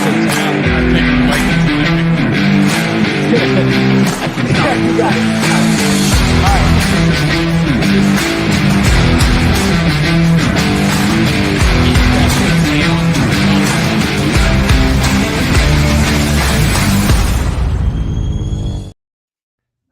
I'm taking the Vikings. Yeah, you got it. All right.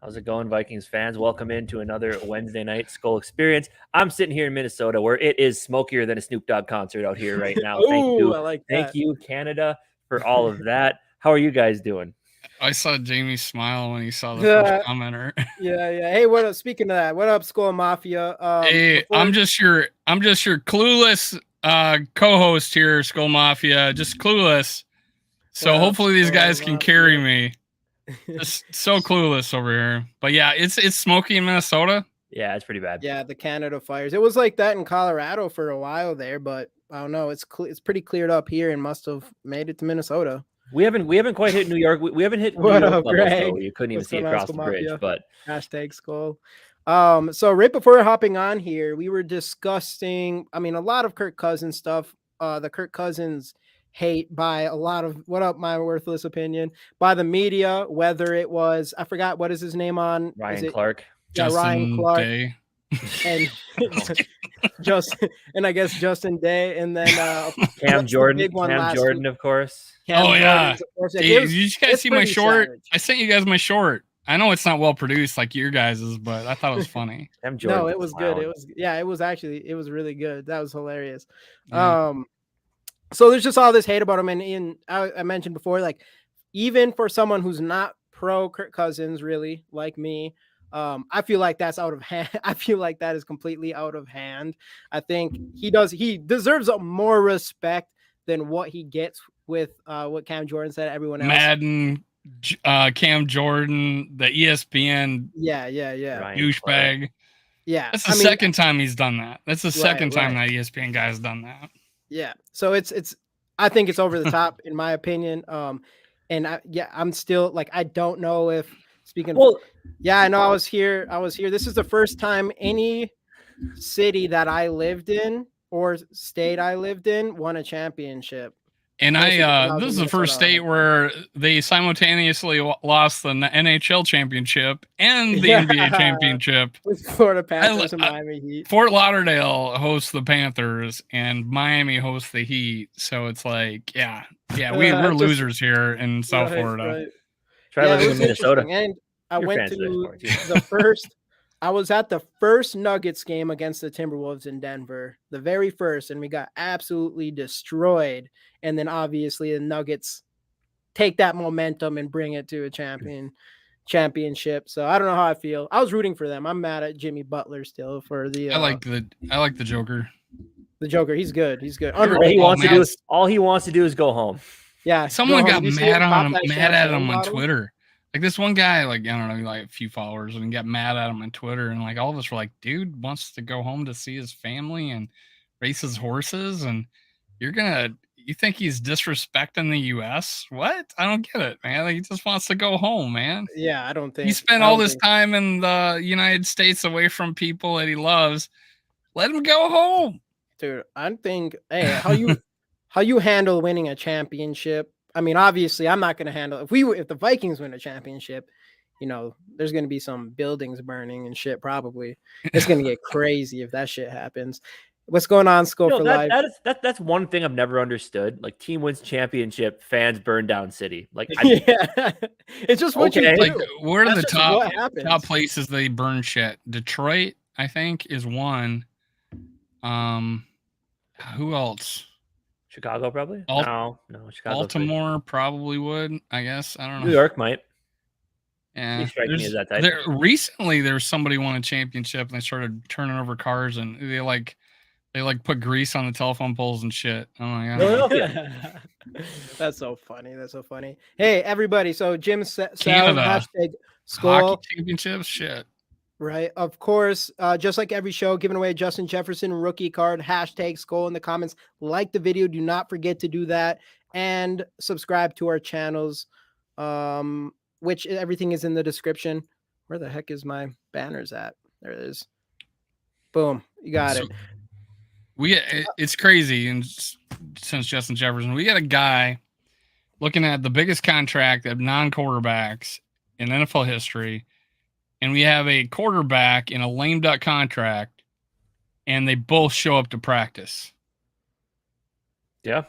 How's it going, Vikings fans? Welcome into another Wednesday night Skol Experience. I'm sitting here in Minnesota where it is smokier than a Snoop Dogg concert out here right now. Ooh, I like that. Thank you, Canada, for all of that. How are you guys doing? I saw Jamie smile when he saw the first commenter. Yeah. Hey, what up? Speaking of that, what up, Skol Mafia? Hey, I'm just your clueless co-host here, Skol Mafia. Just clueless. So hopefully these guys can carry me. Just so clueless over here. But yeah, it's smoky in Minnesota. Yeah, it's pretty bad. Yeah, the Canada fires. It was like that in Colorado for a while there, but I don't know. It's pretty cleared up here and must have made it to Minnesota. We haven't quite hit New York. We haven't hit New York levels, so you couldn't even see across the bridge. But hashtag Skol. So right before hopping on here, we were discussing, a lot of Kirk Cousins stuff. The Kirk Cousins hate by a lot of my worthless opinion by the media, whether it was, I forgot what is his name on Ryan Clark. Yeah, Ryan Clark. Day. And I guess Justin Day, and then Cam Jordan, of course. Yeah. Did you guys see my short? Savage. I sent you guys my short. I know it's not well produced like your guys's, but I thought it was funny. Cam Jordan. No, it was good. It was really good. That was hilarious. Yeah. So there's just all this hate about him, and I mentioned before, like, even for someone who's not pro Kirk Cousins, really, like me, I feel like that's out of hand. I feel like that is completely out of hand. I think he deserves more respect than what he gets with what Cam Jordan said. Everyone else, Madden, Cam Jordan, the ESPN, douchebag. Yeah, that's the second time he's done that. That's the second time that ESPN guy's done that. Yeah, so it's I think it's over the top in my opinion. And I'm still like, I don't know if I know I was here. This is the first time any city that I lived in or state I lived in won a championship. And this is the first state where they simultaneously lost the NHL championship and the NBA championship. With Florida Panthers and Miami Heat. Fort Lauderdale hosts the Panthers and Miami hosts the Heat. So it's like, we're losers here in South Florida. Right. Try living in Minnesota. And I went to I was at the first Nuggets game against the Timberwolves in Denver, the very first, and we got absolutely destroyed. And then obviously the Nuggets take that momentum and bring it to a championship. So I don't know how I feel. I was rooting for them. I'm mad at Jimmy Butler still for the. I like the Joker. The Joker, he's good. He's good. All he wants to do is go home. Yeah, someone got mad at him on Twitter. Like this one guy, like, I don't know, like a few followers, and got mad at him on Twitter, and like all of us were like, dude wants to go home to see his family and race his horses, and you think he's disrespecting the US? What? I don't get it, man. Like, he just wants to go home, man. Yeah, I don't think he spent all this time in the United States away from people that he loves. Let him go home. Dude, I think, hey, how you handle winning a championship. I mean, obviously, I'm not going to handle if the Vikings win a championship, there's going to be some buildings burning and shit. Probably it's going to get crazy if that shit happens. What's going on, Skol for life? That's one thing I've never understood. Like, team wins championship, fans burn down city. Like, it's just what you do. Like, where are the top places they burn shit? Detroit, I think, is one. Who else? Chicago, probably. No, Chicago. Baltimore probably would. I guess, I don't know. New York might. Yeah, you strike me as that type. Recently, there's somebody won a championship and they started turning over cars, and they put grease on the telephone poles and shit. Oh my god, that's so funny. Hey, everybody! So Jim said hashtag Skol hockey championships, shit. Right, of course. Just like every show, giving away a Justin Jefferson rookie card. Hashtag Skol in the comments. Like the video. Do not forget to do that, and subscribe to our channels. Which everything is in the description. Where the heck is my banners at? There it is. Boom, you got it. It's crazy, and since Justin Jefferson, we got a guy looking at the biggest contract of non-quarterbacks in NFL history, and we have a quarterback in a lame duck contract, and they both show up to practice. Yeah.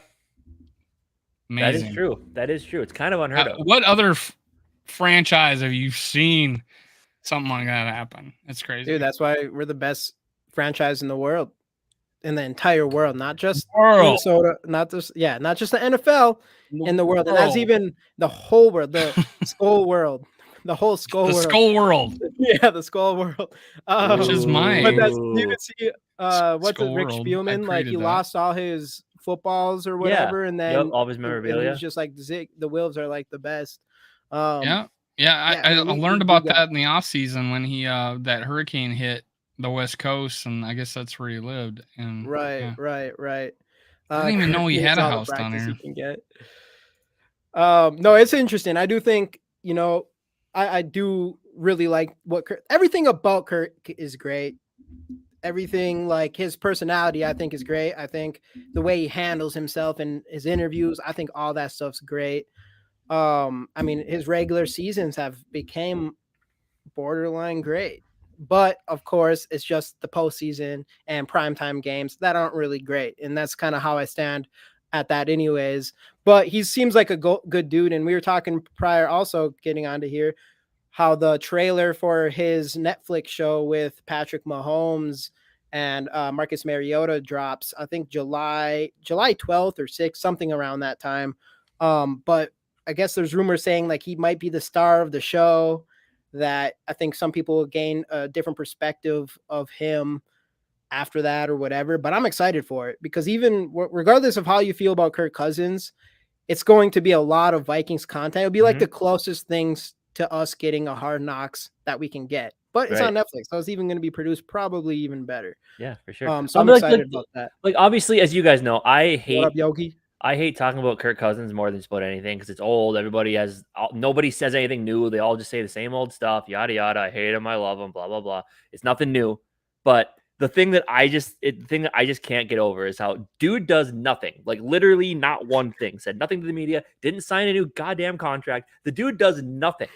Amazing. That is true. That is true. It's kind of unheard of. What other franchise have you seen something like that happen? It's crazy. Dude, that's why we're the best franchise in the world. In the entire world, not just Minnesota, not just the NFL, in the world. And that's even the whole world, the Skol world, the whole Skol world. The Skol world. Yeah, the Skol world. Which is mine. But that's, you can see what's it, Rick Spielman, like he lost all his footballs or whatever, and then all of his memorabilia. He's just like the Wolves are like the best. I learned about that in the off season when he that hurricane hit the West Coast, and I guess that's where he lived. And right. I didn't even know he had a house down here. Can get. No, it's interesting. I do think, I do really like everything about Kirk is great. Everything, like his personality, I think is great. I think the way he handles himself in his interviews, I think all that stuff's great. I mean, his regular seasons have become borderline great. But of course, it's just the postseason and primetime games that aren't really great. And that's kind of how I stand at that anyways. But he seems like a good dude. And we were talking prior, also getting onto here, how the trailer for his Netflix show with Patrick Mahomes and Marcus Mariota drops, I think July 12th or 6th, something around that time. But I guess there's rumors saying like he might be the star of the show, that I think some people will gain a different perspective of him after that or whatever. But I'm excited for it because even regardless of how you feel about Kirk Cousins, it's going to be a lot of Vikings content. It'll be like the closest things to us getting a Hard Knocks that we can get. But it's on Netflix, so it's even going to be produced probably even better. Yeah, for sure. So I'm excited about that. Like, obviously, as you guys know, I hate... What up, Yogi? I hate talking about Kirk Cousins more than just about anything because it's old. Nobody says anything new. They all just say the same old stuff, yada, yada. I hate him. I love him, blah, blah, blah. It's nothing new. But the thing that I just can't get over is how dude does nothing, like literally not one thing, said nothing to the media, didn't sign a new goddamn contract. The dude does nothing.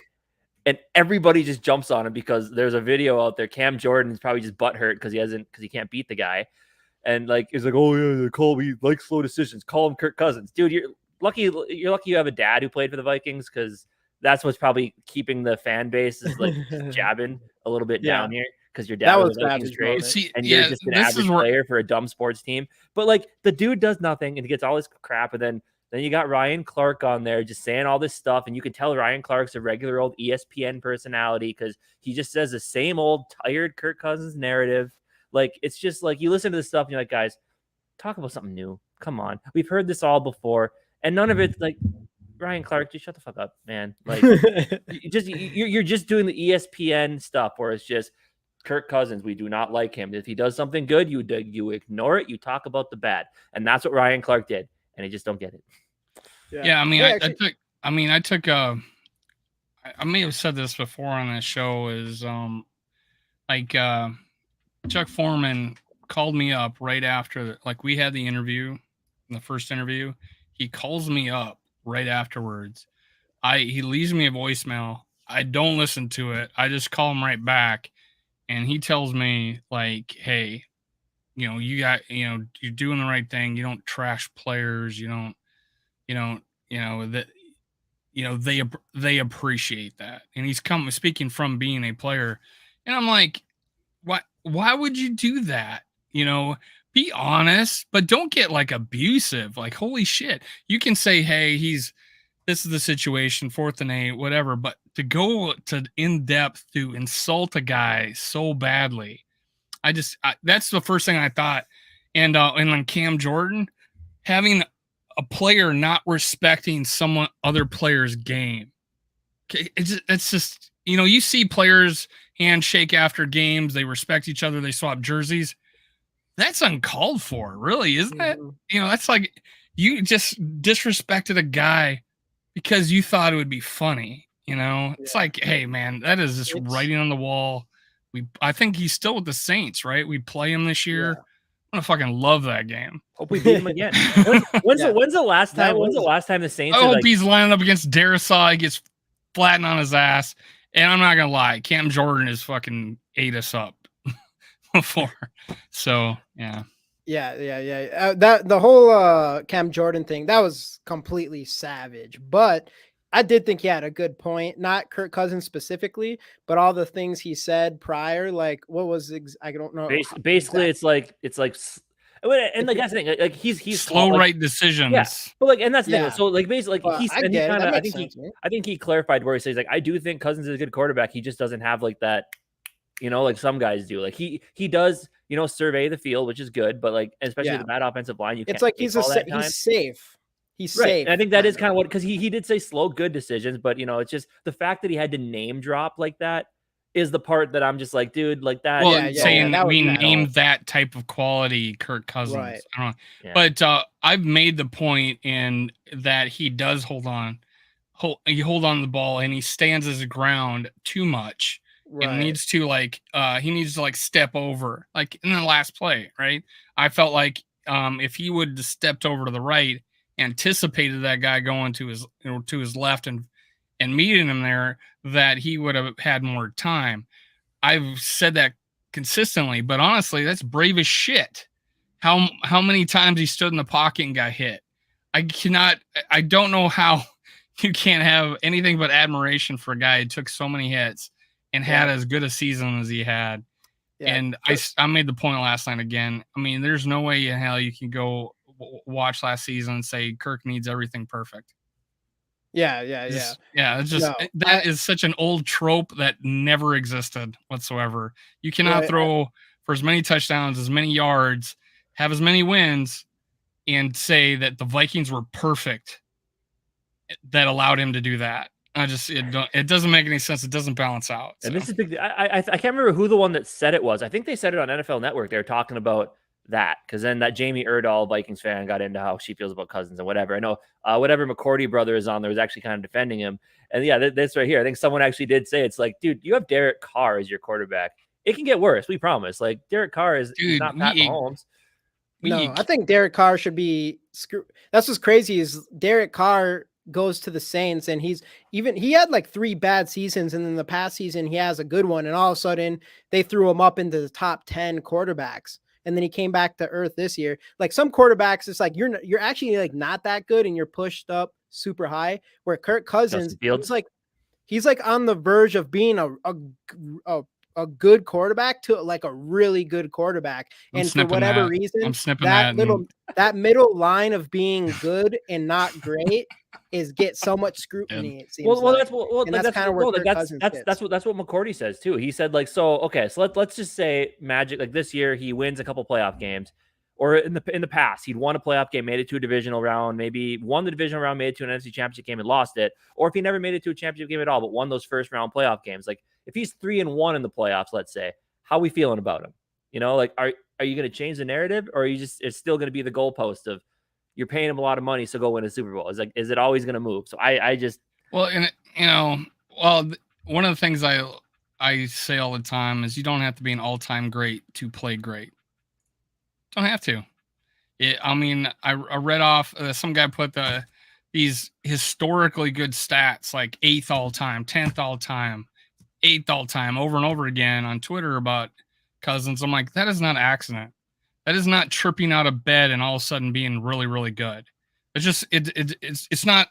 And everybody just jumps on him because there's a video out there. Cam Jordan is probably just butthurt because he can't beat the guy. And like, he's like, oh yeah, they call me like slow decisions. Call him Kirk Cousins, dude. You're lucky you have a dad who played for the Vikings because that's what's probably keeping the fan base is like jabbing a little bit down here because your dad was a Vikings great, and you're just an average player for a dumb sports team. But like, the dude does nothing and he gets all this crap, and then you got Ryan Clark on there just saying all this stuff, and you can tell Ryan Clark's a regular old ESPN personality because he just says the same old tired Kirk Cousins narrative. Like, it's just like you listen to this stuff and you're like, guys, talk about something new. Come on. We've heard this all before. And none of it's like, Ryan Clark, just shut the fuck up, man. Like, you're just doing the ESPN stuff where it's just Kirk Cousins. We do not like him. If he does something good, you ignore it. You talk about the bad. And that's what Ryan Clark did. And I just don't get it. Yeah, I mean, I may have said this before on this show is Chuck Foreman called me up right after, like, we had the interview, the first interview. He calls me up right afterwards. He leaves me a voicemail. I don't listen to it. I just call him right back, and he tells me like, "Hey, you're doing the right thing. You don't trash players. They appreciate that." And he's speaking from being a player, and I'm like, why would you do that? Be honest, but don't get like abusive. Like, holy shit. You can say, hey, this is the situation, 4th and 8, whatever. But to go to in depth to insult a guy so badly, that's the first thing I thought. And on Cam Jordan, having a player not respecting other player's game. It's just, you see players handshake after games, they respect each other, they swap jerseys. That's uncalled for, really, isn't it? That's like you just disrespected a guy because you thought it would be funny. It's like, hey man, that is just writing on the wall. I think he's still with the Saints, right? We play him this year. I'm gonna fucking love that game. Hope we beat him again. When's the last time? When's the last time the Saints? I hope he's lining up against Darisaw. He gets flattened on his ass. And I'm not gonna lie, Cam Jordan has fucking ate us up before. So yeah. That the whole Cam Jordan thing, that was completely savage. But I did think he had a good point. Not Kirk Cousins specifically, but all the things he said prior. Like, what was I don't know. Basically, exactly. it's like. And like that's the thing, like he's slow right decisions. Yeah, but like, and that's the thing. So like basically, like I think he clarified where he says like I do think Cousins is a good quarterback. He just doesn't have like that, like some guys do. Like he does, survey the field, which is good, but like especially with the bad offensive line, it's like he's safe. He's right. safe. And I think that is kind of what because he did say slow good decisions, but it's just the fact that he had to name drop like that is the part that I'm just like, dude, like that. Well, saying we named that type of quality Kirk Cousins. Right. I don't know. Yeah. But I've made the point in that he does hold on to the ball and he stands his ground too much. Right. And needs to step over like in the last play, right? I felt like if he would have stepped over to the right, anticipated that guy going to his left and meeting him there, that he would have had more time. I've said that consistently, but honestly, that's brave as shit. How many times he stood in the pocket and got hit. I don't know how you can't have anything but admiration for a guy who took so many hits and had as good a season as he had. Yeah, and I made the point last night again. I mean, there's no way in hell you can go watch last season and say Kirk needs everything perfect. Yeah. It's just that is such an old trope that never existed whatsoever. You cannot throw for as many touchdowns, as many yards, have as many wins, and say that the Vikings were perfect that allowed him to do that. It doesn't make any sense. It doesn't balance out. So. And this is big. I can't remember who the one that said it was. I think they said it on NFL Network. They were talking about that because then that Jamie Erdahl Vikings fan got into how she feels about Cousins and whatever. I know whatever McCourty brother is on there was actually kind of defending him. And yeah, this right here. I think someone actually did say it's like, dude, you have Derek Carr as your quarterback. It can get worse. We promise. Like Derek Carr is not Pat Mahomes. I think Derek Carr should be screwed. That's what's crazy is Derek Carr goes to the Saints and he had like 3 bad seasons, and then the past season he has a good one, and all of a sudden they threw him up into the top 10 quarterbacks. And then he came back to earth this year. Like some quarterbacks, it's like you're actually like not that good and you're pushed up super high. Where Kirk Cousins, he's like on the verge of being a good quarterback to like a really good quarterback. And for whatever reason, that middle line of being good and not great get so much scrutiny. It seems that's kind of where that's what McCourty says too. He said like, so let's just say Magic, like this year he wins a couple playoff games, or in the past he'd won a playoff game, made it to a divisional round, maybe won the divisional round, made it to an NFC championship game and lost it, or if he never made it to a championship game at all but won those first round playoff games. Like if he's 3-1 in the playoffs, let's say, how are we feeling about him? Like are you going to change the narrative, or are you it's still going to be the goalpost of you're paying him a lot of money, so go win a Super Bowl? Is it always going to move? So I just one of the things I say all the time is you don't have to be an all-time great to play great. Don't have to. I read off some guy put these historically good stats like 8th all time, 10th all time, 8th all time over and over again on Twitter about Cousins. I'm like, that is not accident. That is not chirping out of bed and all of a sudden being really, really good. It's just it's not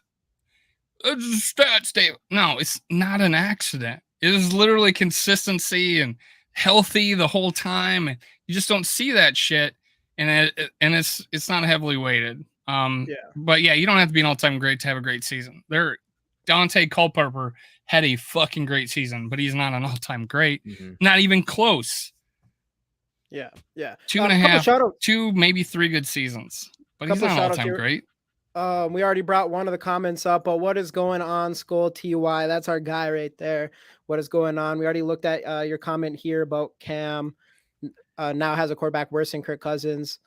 a stat state. No, it's not an accident. It is literally consistency and healthy the whole time, and you just don't see that shit. And it's not heavily weighted. But yeah, you don't have to be an all-time great to have a great season. Dante Culpepper had a fucking great season, but he's not an all-time great. Mm-hmm. Not even close. Yeah. 2.5, 2, maybe 3 good seasons, but he's not all-time great. We already brought one of the comments up, but what is going on, Skol TY? That's our guy right there. What is going on? We already looked at your comment here about Cam now has a quarterback worse than Kirk Cousins.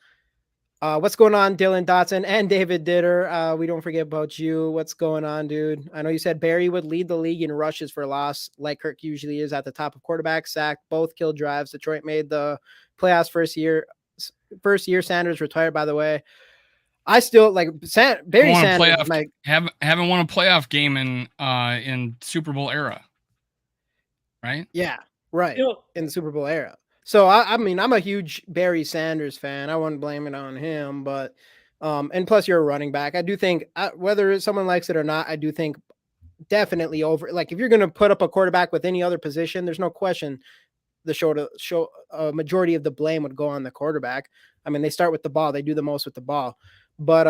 What's going on, Dylan Dotson and David Ditter? We don't forget about you. What's going on, dude? I know you said Barry would lead the league in rushes for loss, like Kirk usually is at the top of quarterback, sack, both killed drives. Detroit made the playoffs first year first year Sanders retired, by the way. I still like Barry Sanders. Haven't won a playoff game in Super Bowl era, right? Yeah, right. In the Super Bowl era. So I mean, I'm a huge Barry Sanders fan. I wouldn't blame it on him, but and plus you're a running back. I do think whether someone likes it or not, I do think definitely over. Like if you're going to put up a quarterback with any other position, there's no question the majority of the blame would go on the quarterback. I mean, they start with the ball. They do the most with the ball. But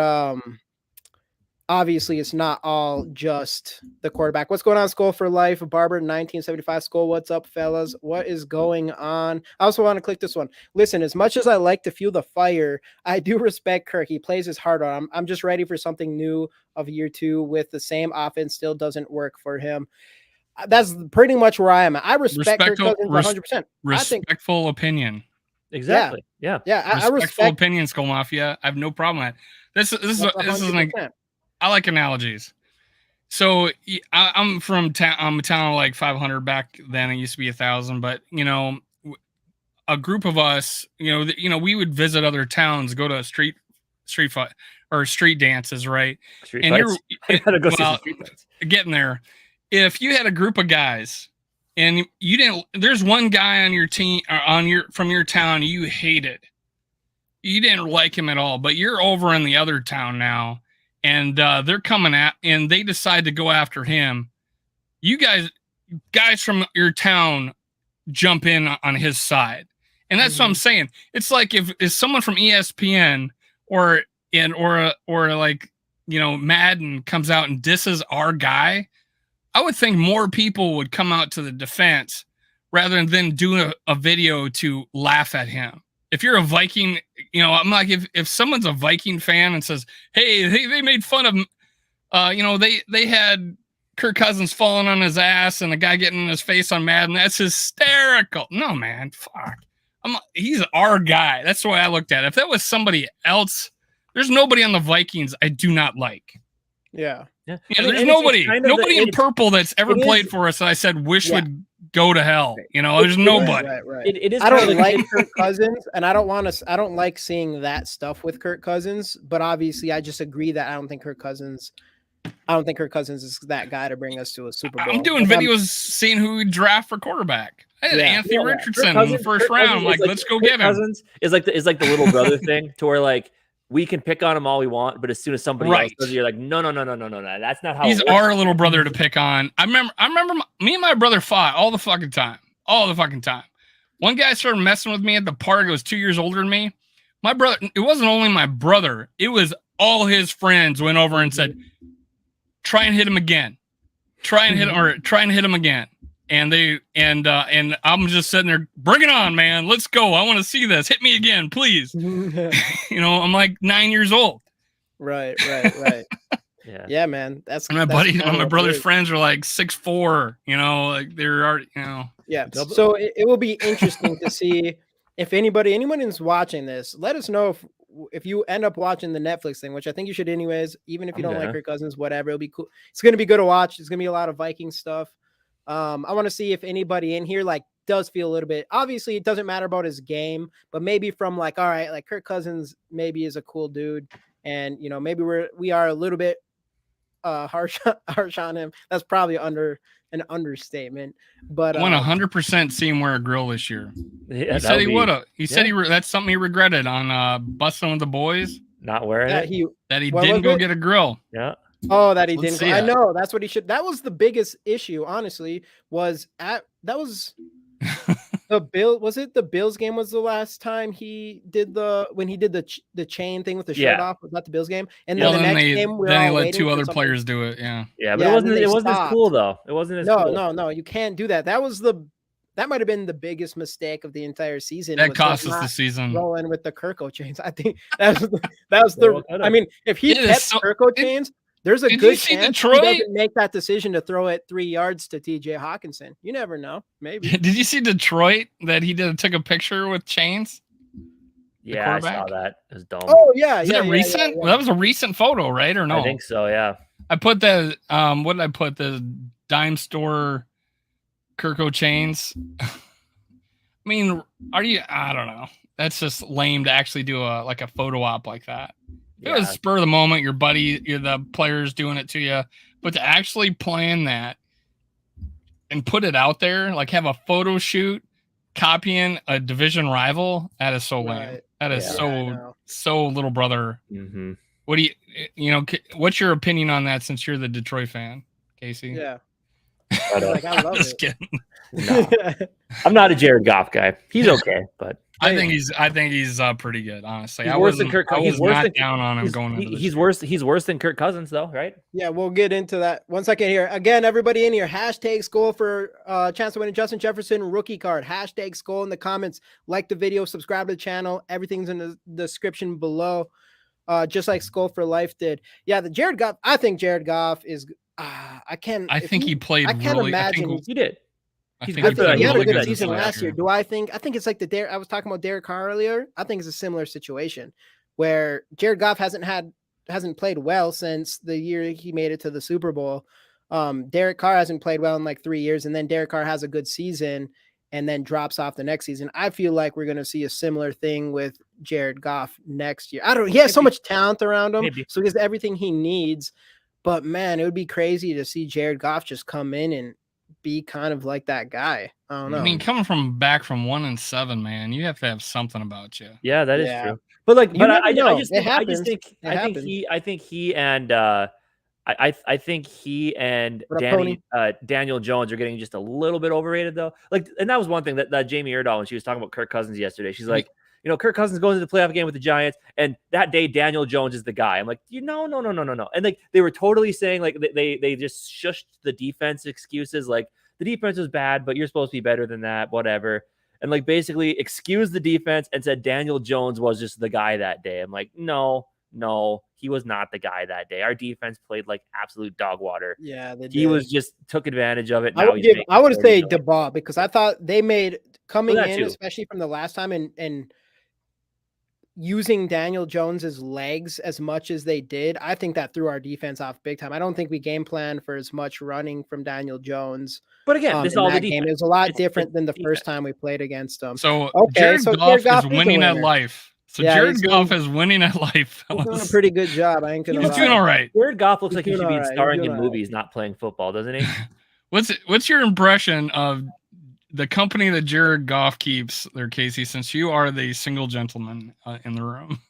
obviously it's not all just the quarterback. What's going on, Skol for Life? Barber 1975. Skol, what's up, fellas? What is going on? I also want to click this one. Listen, as much as I like to fuel the fire, I do respect Kirk. He plays his heart on. I'm just ready for something new of year 2 with the same offense. Still doesn't work for him. That's pretty much where I am. I respect Kirk Cousins 100%. Respectful opinion. Exactly. Yeah. I respect opinion, Skol Mafia. I have no problem with that. This is like, I like analogies. So I'm from town. I'm a town of like 500 back then. It used to be 1,000, but a group of us, we would visit other towns, go to street fight or street dances, right? Street fights. Getting there. If you had a group of guys and you didn't, there's one guy on your team or from your town you hated. You didn't like him at all, but you're over in the other town now, and they're coming at, and they decide to go after him. You guys from your town jump in on his side, and that's what I'm saying. It's like if someone from ESPN or like Madden comes out and disses our guy, I would think more people would come out to the defense rather than do a video to laugh at him. If you're a Viking, I'm like, if someone's a Viking fan and says, hey, they made fun of, they had Kirk Cousins falling on his ass and a guy getting in his face on Madden, that's hysterical. No, man, fuck. He's our guy. That's the way I looked at it. If that was somebody else, there's nobody on the Vikings I do not like. Yeah. There's nobody in purple that's ever played for us that I said would go to hell. There's nobody. Right. It is. I don't like Kirk Cousins, and I don't like seeing that stuff with Kirk Cousins. But obviously, I just agree that I don't think Kirk Cousins is that guy to bring us to a Super Bowl. I'm doing videos seeing who we draft for quarterback. I had Anthony Richardson in the first round. I'm like, let's go get him. Cousins is like the little brother thing, to where like, we can pick on him all we want, but as soon as somebody else does, you're like, no, that's not how. He's our little brother to pick on. I remember me and my brother fought all the fucking time. One guy started messing with me at the park. He was 2 years older than me. My brother, it wasn't only my brother, it was all his friends went over and said, try and hit him again. Try and hit him again. And I'm just sitting there, bring it on, man. Let's go. I want to see this. Hit me again, please. I'm like 9 years old. Right. Yeah, man. That's and my brother's friends are like 6'4", like they're already, Yeah. So it will be interesting to see if anyone is watching this. Let us know if you end up watching the Netflix thing, which I think you should anyways, even if you don't like Kirk Cousins, whatever. It'll be cool. It's going to be good to watch. It's going to be a lot of Viking stuff. I want to see if anybody in here does feel a little bit, obviously it doesn't matter about his game, but maybe from all right, like Kirk Cousins maybe is a cool dude, and maybe we are a little bit harsh on him. That's probably an understatement, but I want 100% see him wear a grill this year. Yeah, he said he would have. He said that's something he regretted on Busting with the Boys. Not wearing it. That he didn't go get a grill. Yeah. Oh, that he didn't. I know that's what he should. That was the biggest issue, honestly. That was the Bill. Was it the Bills game? Was the last time he did the chain thing with the shirt off? Was that the Bills game? And then the next game, then he let two other players do it. Yeah, but it wasn't as cool though. It wasn't as cool. No. You can't do that. That might have been the biggest mistake of the entire season. That cost us the season. Rolling with the Kirko chains. I think that was the. I mean, if he kept Kirko chains. There's a good chance he doesn't make that decision to throw it 3 yards to TJ Hawkinson. You never know. Maybe. Did you see Detroit that he took a picture with chains? Yeah, I saw that. It was dumb. Oh yeah, Is it recent? Yeah. Well, that was a recent photo, right? Or no? I think so. Yeah. I put the what did I put? The dime store Kirko chains. I mean, I don't know. that's just lame to actually do a photo op like that. It Yeah. was spur of the moment. Your buddy, the player's doing it to you, but to actually plan that and put it out there, like have a photo shoot copying a division rival, that is so lame. Right. That is so little brother. Mm-hmm. What do what's your opinion on that since you're the Detroit fan, Casey? Yeah. But, like, I love just it. kidding. No. I'm not a Jared Goff guy. He's okay, but I think he's pretty good, honestly. He's worse than Kirk. I was he's worse not than, down on him going into this. He's worse. He's worse than Kirk Cousins, though, right? Yeah, we'll get into that. 1 second here. Again, everybody in here, hashtag Skol for chance to win a Justin Jefferson rookie card. Hashtag Skol in the comments. Like the video, subscribe to the channel. Everything's in the description below. Just like Skol for Life did. Yeah, the Jared Goff. I think Jared Goff is. I think he played. I can't imagine he did. I He's think good for that. he had a really good good season last last year. Do I think it's like I was talking about Derek Carr earlier. I think it's a similar situation where Jared Goff hasn't played well since the year he made it to the Super Bowl. Derek Carr hasn't played well in like 3 years, and then Derek Carr has a good season and then drops off the next season. I feel like we're going to see a similar thing with Jared Goff next year. He has so much talent around him, so he has everything he needs. But man, it would be crazy to see Jared Goff just come in and be kind of like that guy. I don't know. I mean, coming back from 1-7, man, you have to have something about you. Yeah, that is true. But like, I just think he and I think he and Daniel Jones are getting just a little bit overrated though. Like, and that was one thing that Jamie Erdahl, when she was talking about Kirk Cousins yesterday, she's like, Kirk Cousins goes into the playoff game with the Giants, and that day Daniel Jones is the guy. I'm like, no. And like they were totally saying like they just shushed the defense excuses, like the defense was bad, but you're supposed to be better than that, whatever. And like basically excused the defense and said Daniel Jones was just the guy that day. I'm like, no, he was not the guy that day. Our defense played like absolute dog water. Yeah, he was just took advantage of it. I would say DeBall, because I thought they made coming in, especially from the last time, and using Daniel Jones's legs as much as they did. I think that threw our defense off big time. I don't think we game planned for as much running from Daniel Jones. But again, this all the game. It was a lot different than the first time we played against them. So Jared Goff is winning at life. So Jared Goff is winning at life. He's doing a pretty good job. I ain't gonna lie. He's doing all right. Jared Goff looks like he should be starring in movies, not playing football, doesn't he? What's your impression of the company that Jared Goff keeps there, Casey, since you are the single gentleman in the room?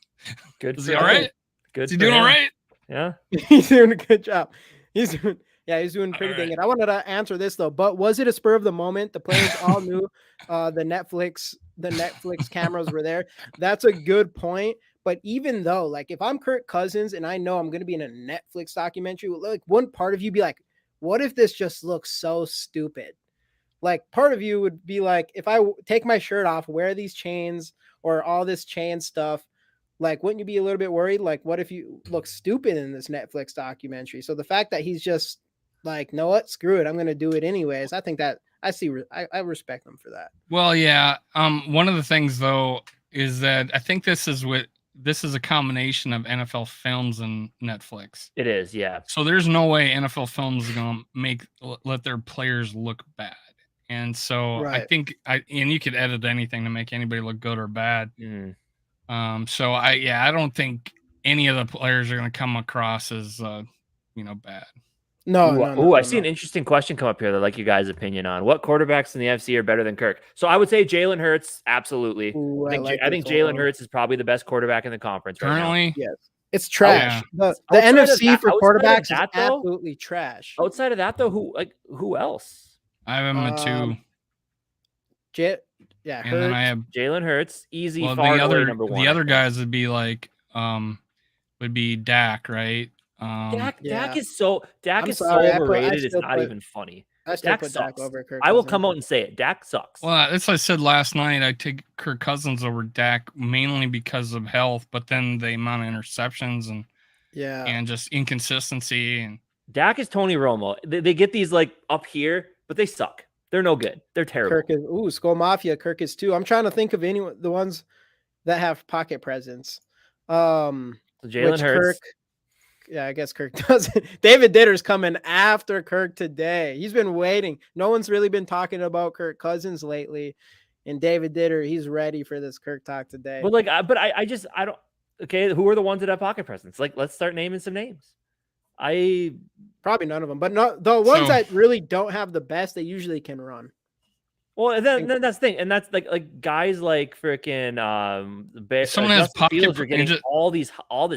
Good. Is he all right? Good. Is he doing all right? Yeah. He's doing a good job. He's doing pretty dang it. I wanted to answer this though, but was it a spur of the moment? The players all knew the Netflix cameras were there. That's a good point. But even though, like, if I'm Kirk Cousins and I know I'm going to be in a Netflix documentary, like, one part of you be like, what if this just looks so stupid? Like, part of you would be like, if I take my shirt off, wear these chains or all this chain stuff, like, wouldn't you be a little bit worried? Like, what if you look stupid in this Netflix documentary? So the fact that he's just like, know what, screw it, I'm going to do it anyways. I think that I respect him for that. Well, yeah. One of the things though is that I think this is a combination of NFL Films and Netflix. It is, yeah. So there's no way NFL Films is going to let their players look bad. And so I think and you could edit anything to make anybody look good or bad. So I don't think any of the players are going to come across as bad. No. I see an interesting question come up here that I'd like you guys' opinion on. What quarterbacks in the FC are better than Kirk? So I would say Jalen Hurts, absolutely. Ooh, I think Jalen Hurts is probably the best quarterback in the conference currently. Yes, it's trash. The NFC for quarterbacks is absolutely trash. Outside of that, though, who else? I have him at 2. And then I have Jalen Hurts, easy. Well, number 1. The other guys would be like would be Dak, right? Dak is so overrated. It's not even funny. Dak sucks. I will come out and say it. Dak sucks. Well, that's what I said last night. I take Kirk Cousins over Dak mainly because of health, but then the amount of interceptions and just inconsistency. And Dak is Tony Romo. They get these like up here, but they suck. They're no good. They're terrible. Kirk is Skol Mafia. Kirk is 2. I'm trying to think of the ones that have pocket presence. Jalen Hurts. Kirk, I guess Kirk doesn't. David Ditter's coming after Kirk today. He's been waiting. No one's really been talking about Kirk Cousins lately. And David Ditter, he's ready for this Kirk talk today. But like, I don't. Okay, who are the ones that have pocket presence? Like, let's start naming some names. Probably none of them, but the ones that really don't have the best, they usually can run. Well, and then that's the thing, and that's like guys like freaking someone has pocket Fields are getting all this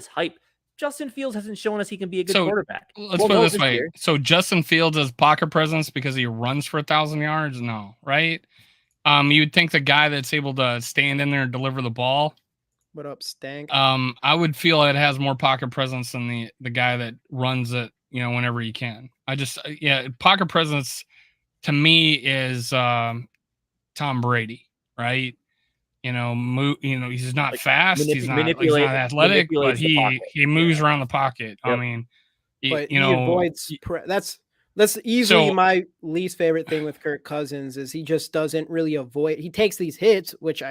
hype. Justin Fields hasn't shown us he can be a good quarterback. Let's put it this way. So Justin Fields has pocket presence because he runs for 1,000 yards? No, right? You would think the guy that's able to stand in there and deliver the ball. What up, Stank? I would feel it has more pocket presence than the guy that runs it, whenever he can. Pocket presence to me is Tom Brady, right? He's not like fast, he's not athletic, but he moves around the pocket. Yep. I mean, he avoids that's easily my least favorite thing with Kirk Cousins is he just doesn't really avoid. He takes these hits, which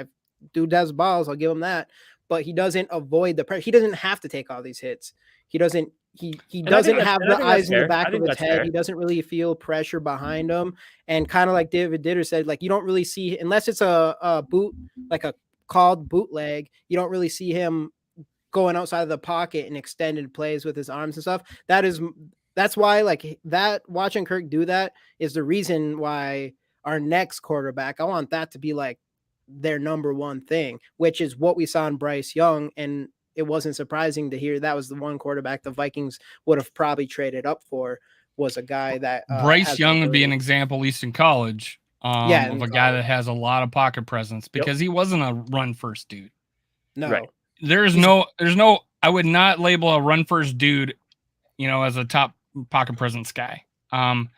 dude has balls, I'll give him that, but he doesn't avoid the pressure. He doesn't have to take all these hits. He doesn't have the eyes in the back of his head. He doesn't really feel pressure behind him. And kind of like David Ditter said, like you don't really see, unless it's a boot, like a called bootleg, you don't really see him going outside of the pocket and extended plays with his arms and stuff. That's why like that watching Kirk do that is the reason why our next quarterback, I want that to be like their number one thing, which is what we saw in Bryce Young. And it wasn't surprising to hear that was the one quarterback the Vikings would have probably traded up for, was a guy that Bryce Young would be an example, at least in college, of a guy that has a lot of pocket presence because he wasn't a run first dude. No, right. There's no, I would not label a run first dude, as a top pocket presence guy. I'm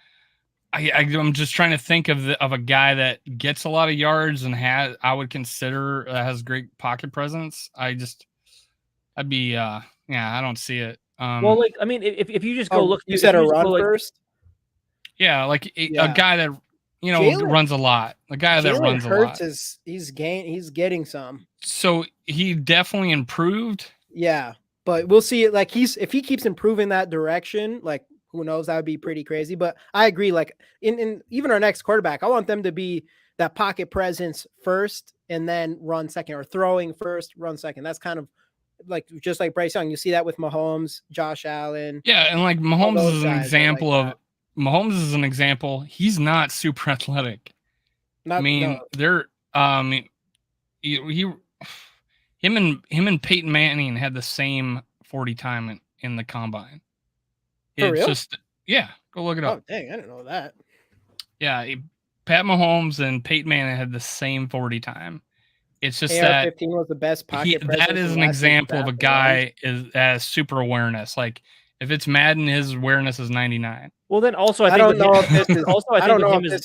just trying to think of a guy that gets a lot of yards and I would consider has great pocket presence. I don't see it. Well, like, I mean, if you just go look, you said a run first. Yeah, like a guy that runs a lot. A guy that runs a lot. He's getting some. So he definitely improved. Yeah, but we'll see it. Like if he keeps improving that direction, like who knows? That would be pretty crazy. But I agree. Like in even our next quarterback, I want them to be that pocket presence first and then run second, or throwing first, run second. That's kind of like just like Bryce Young. You see that with Mahomes, Josh Allen. Yeah, and like Mahomes is an example of Mahomes is an example. He's not super athletic. Him and Peyton Manning had the same 40 time in the combine. For real? Go look it up. Oh, dang, I didn't know that. Yeah, Pat Mahomes and Peyton Manning had the same 40 time. It's just AR-15 was the best pocket presence. That is an example of a guy has super awareness. Like if it's Madden, his awareness is 99. Well, then also I don't know if this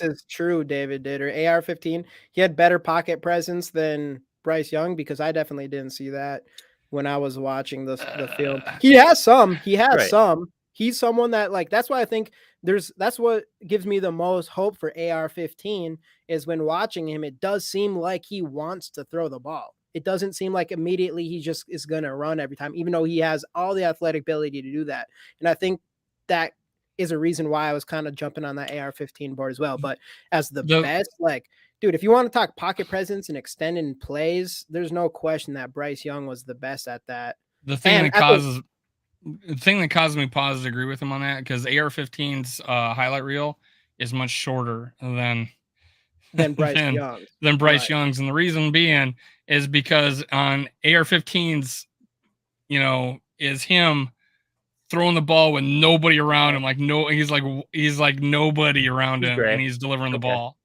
is true, David did, or AR-15. He had better pocket presence than Bryce Young, because I definitely didn't see that when I was watching the film. He has some. Some. He's someone that, like, that's why I think that's what gives me the most hope for AR-15 is when watching him, it does seem like he wants to throw the ball. It doesn't seem like immediately he just is going to run every time, even though he has all the athletic ability to do that. And I think that is a reason why I was kind of jumping on that AR-15 board as well. But as the best, like, dude, if you want to talk pocket presence and extending plays, there's no question that Bryce Young was the best at that. The thing that causes me pause to agree with him on that, because AR-15's highlight reel is much shorter than Bryce Young's. Than Bryce Young's, and the reason being is because on AR-15's, is him throwing the ball with nobody around him. Like he's like nobody around him, and he's delivering the ball.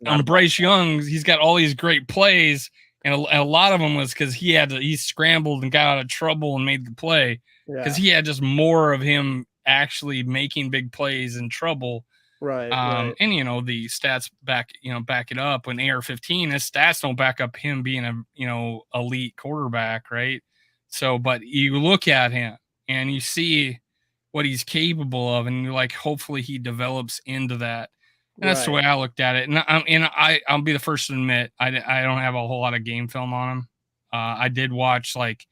On Bryce Young's, he's got all these great plays, and a lot of them was because he scrambled and got out of trouble and made the play. Because he had just more of him actually making big plays in trouble. Right. And the stats back it up. When AR-15, his stats don't back up him being a elite quarterback, right? So, but you look at him and you see what he's capable of, and you're like, hopefully he develops into that. And that's the way I looked at it. And I'll be the first to admit I don't have a whole lot of game film on him. I did watch like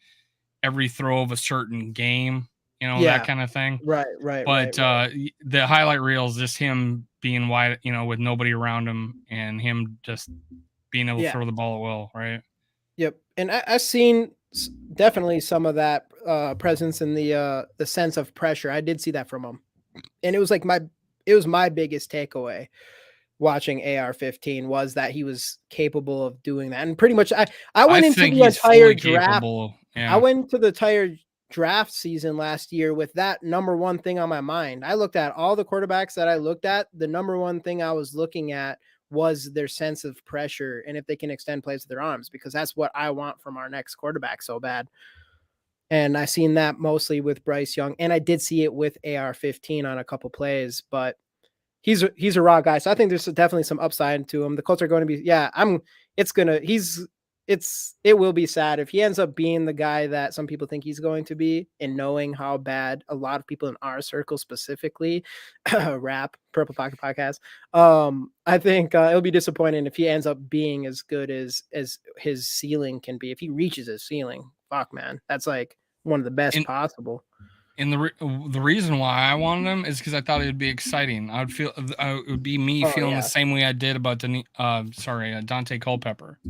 every throw of a certain game, that kind of thing. Right. But the highlight reel is just him being wide, with nobody around him, and him just being able to throw the ball at will, right? Yep. And I've seen definitely some of that presence in the sense of pressure. I did see that from him. And it was like my biggest takeaway watching AR-15 was that he was capable of doing that. And pretty much I went into the entire draft. I went to the entire draft season last year with that number one thing on my mind. I looked at all the quarterbacks that I looked at. The number one thing I was looking at was their sense of pressure and if they can extend plays with their arms, because that's what I want from our next quarterback so bad. And I seen that mostly with Bryce Young, and I did see it with AR-15 on a couple plays, but he's a raw guy. So I think there's definitely some upside to him. The Colts are going to be, it will be sad if he ends up being the guy that some people think he's going to be, and knowing how bad a lot of people in our circle specifically rap Purple Pocket Podcast. I think it'll be disappointing if he ends up being as good as his ceiling can be. If he reaches his ceiling, fuck man, that's like one of the best possible. And the reason why I wanted him is because I thought it would be exciting. I would feel it would be me feeling the same way I did about Dante Culpepper.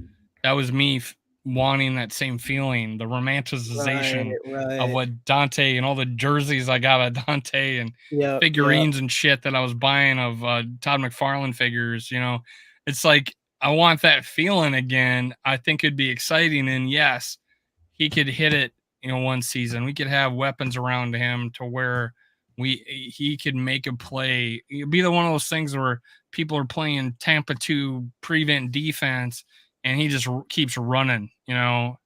That was me wanting that same feeling, the romanticization of what Dante and all the jerseys I got of Dante and figurines and shit that I was buying of Todd McFarlane figures. You know, it's like I want that feeling again. I think it'd be exciting, and yes, he could hit it. You know, one season we could have weapons around him to where he could make a play. It'd be one of those things where people are playing Tampa 2 prevent defense and he just keeps running, you know,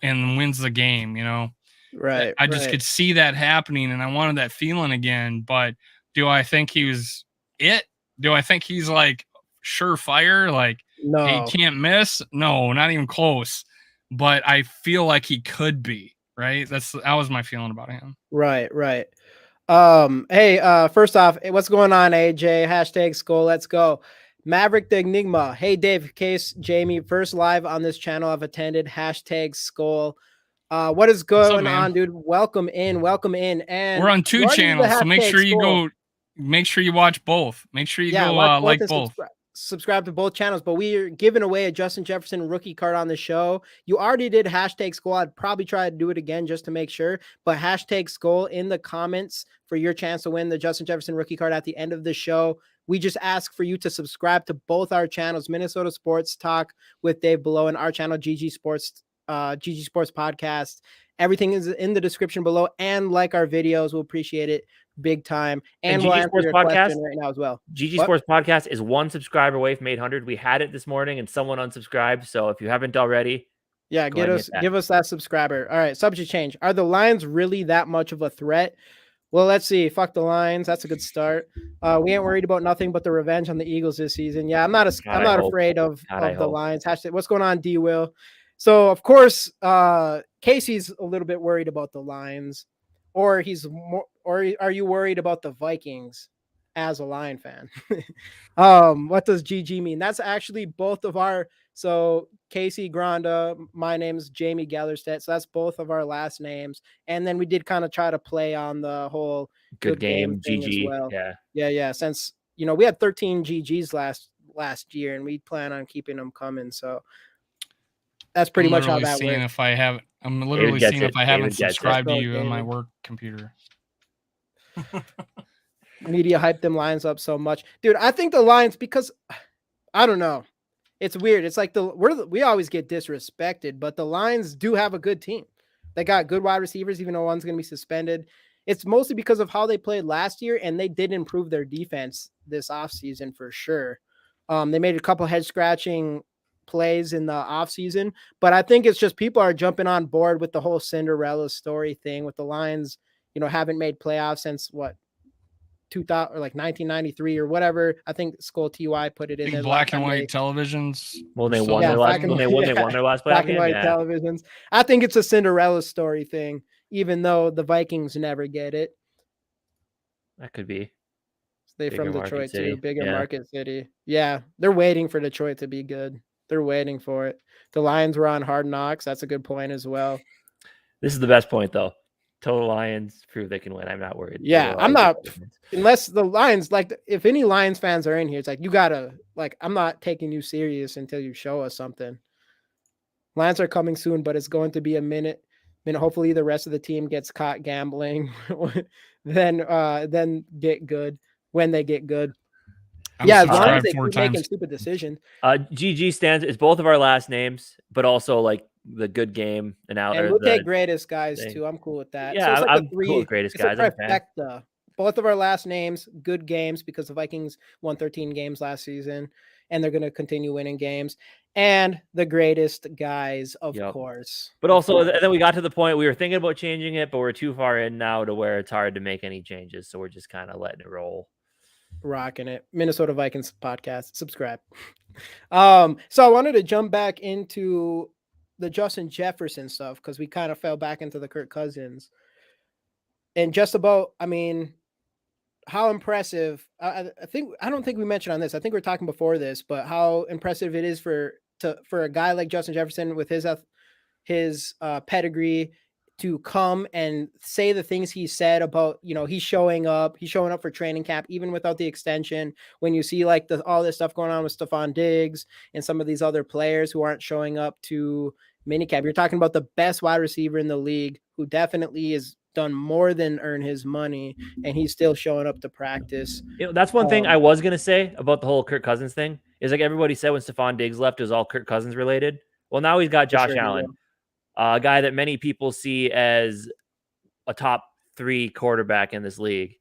and wins the game, you know. Right. I just could see that happening, and I wanted that feeling again. But do I think he was it? Do I think he's like surefire? Like, no, he can't miss? No, not even close. But I feel like he could be. Right. That was my feeling about him. Right. Hey, first off, what's going on, AJ? Hashtag Skol, let's go. Maverick the Enigma. Hey, Dave, Case, Jamie, first live on this channel I've attended. Hashtag Skol. What is going on, dude? Welcome in. And we're on 2 channels, so make sure you watch both. Make sure you go like both. Subscribe to both channels, but we are giving away a Justin Jefferson rookie card on the show. You already did hashtag Skol. I'd probably try to do it again just to make sure, but hashtag Skol in the comments for your chance to win the Justin Jefferson rookie card at the end of the show. We just ask for you to subscribe to both our channels, Minnesota Sports Talk with Dave below, and our channel, GG Sports Podcast. Everything is in the description below, and like our videos. We'll appreciate it big time. And we'll answer your question right now as well. GG Sports Podcast is 1 subscriber away from 800. We had it this morning and someone unsubscribed. So if you haven't already, give us that subscriber. All right. Subject change. Are the Lions really that much of a threat? Well, let's see. Fuck the Lions. That's a good start. We ain't worried about nothing but the revenge on the Eagles this season. Yeah, I'm not afraid of the Lions. Hashtag, what's going on, D Will? So of course, Casey's a little bit worried about the Lions, or are you worried about the Vikings as a Lion fan? What does GG mean? That's actually both of our. So Casey Granda, my name's Jamie Gellerstedt. So that's both of our last names. And then we did kind of try to play on the whole good game thing GG. As well. Yeah. Since, we had 13 GGs last year, and we plan on keeping them coming. So that's pretty much how that works. I'm literally seeing if I haven't subscribed to you on my work computer. Media hyped them Lions up so much, dude. I think the Lions, because I don't know, it's weird. It's like we always get disrespected, but the Lions do have a good team. They got good wide receivers, even though one's going to be suspended. It's mostly because of how they played last year, and they did improve their defense this offseason for sure. They made a couple head scratching plays in the offseason, but I think it's just people are jumping on board with the whole Cinderella story thing with the Lions. Haven't made playoffs since 2000 or like 1993 or whatever. I think Skol TY put it in there. Black and white televisions. Well, they won their last. They won their last playoff black game. And white televisions. I think it's a Cinderella story thing, even though the Vikings never get it. That could be. They're from Detroit too, bigger market city. Yeah, they're waiting for Detroit to be good. They're waiting for it. The Lions were on Hard Knocks. That's a good point as well. This is the best point, though. Till the Lions prove they can win. I'm not worried. Yeah, I'm not. Unless the Lions, like, if any Lions fans are in here, it's like, you gotta, like, I'm not taking you serious until you show us something. Lions are coming soon, but it's going to be a minute. Hopefully the rest of the team gets caught gambling, then get good when they get good. As long as they keep making stupid decisions. GG stands is both of our last names, but also like the good game and out. And we'll take greatest guys too. I'm cool with that. Yeah, so it's like I'm cool with greatest guys. Both of our last names, good games, because the Vikings won 13 games last season, and they're going to continue winning games. And the greatest guys, of course. But also, then we got to the point we were thinking about changing it, but we're too far in now to where it's hard to make any changes. So we're just kind of letting it roll. Rocking it. Minnesota Vikings podcast. Subscribe. So I wanted to jump back into the Justin Jefferson stuff, because we kind of fell back into the Kirk Cousins. And just about, I mean, how impressive, I don't think we mentioned on this. I think we were talking before this, but how impressive it is for a guy like Justin Jefferson with his pedigree to come and say the things he said about, he's showing up for training camp, even without the extension. When you see like all this stuff going on with Stephon Diggs and some of these other players who aren't showing up to minicamp, you're talking about the best wide receiver in the league, who definitely is done more than earn his money, and he's still showing up to practice. That's one thing I was going to say about the whole Kirk Cousins thing, is like everybody said when Stephon Diggs left, it was all Kirk Cousins related. Well, now he's got Josh Allen, a guy that many people see as a top 3 quarterback in this league.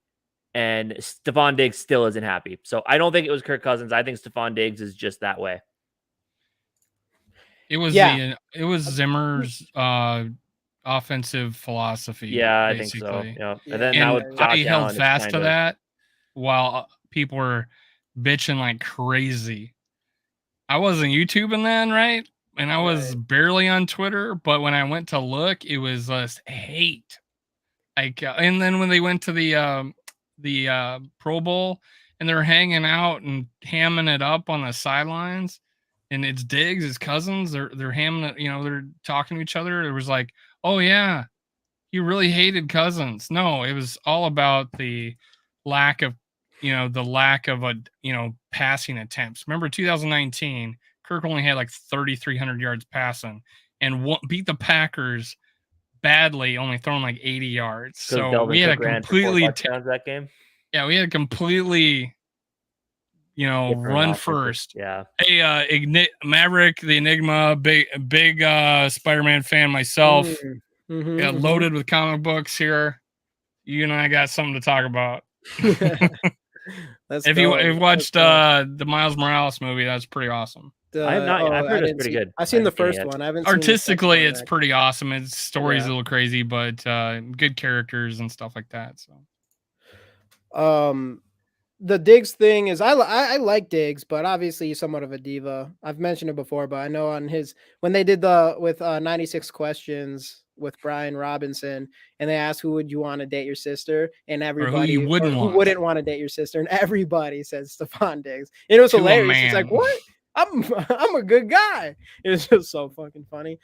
And Stephon Diggs still isn't happy. So I don't think it was Kirk Cousins. I think Stephon Diggs is just that way. It was Zimmer's offensive philosophy. Yeah, basically. I think so. Yeah. And then now with Josh he held fast to that while people were bitching like crazy. I wasn't YouTubing then, right? And I was barely on Twitter, but when I went to look, it was just hate. Like, and then when they went to the Pro Bowl and they're hanging out and hamming it up on the sidelines, and it's Diggs, his cousins, they're hamming it, they're talking to each other. It was like, oh yeah, he really hated Cousins. No, it was all about the lack of passing attempts. Remember 2019, Kirk only had like 3,300 yards passing and beat the Packers badly, only throwing like 80 yards. So we had a completely that game. Yeah, we had a completely run first. Yeah. Hey, Maverick, the Enigma, big Spider-Man fan myself. Got loaded with comic books here. You and I got something to talk about. If you've watched the Miles Morales movie, that's pretty awesome. I have not. I've heard it's pretty good. I've seen the first one. I haven't. Artistically, it's pretty awesome. Its story's a little crazy, but good characters and stuff like that. So, the Diggs thing is, I like Diggs, but obviously he's somewhat of a diva. I've mentioned it before, but I know when they did with 96 questions with Brian Robinson, and they asked who would you want to date your sister, and everybody who wouldn't want to date your sister, and everybody said Stephon Diggs. And it was hilarious. It's like, what? I'm a good guy. It was just so fucking funny.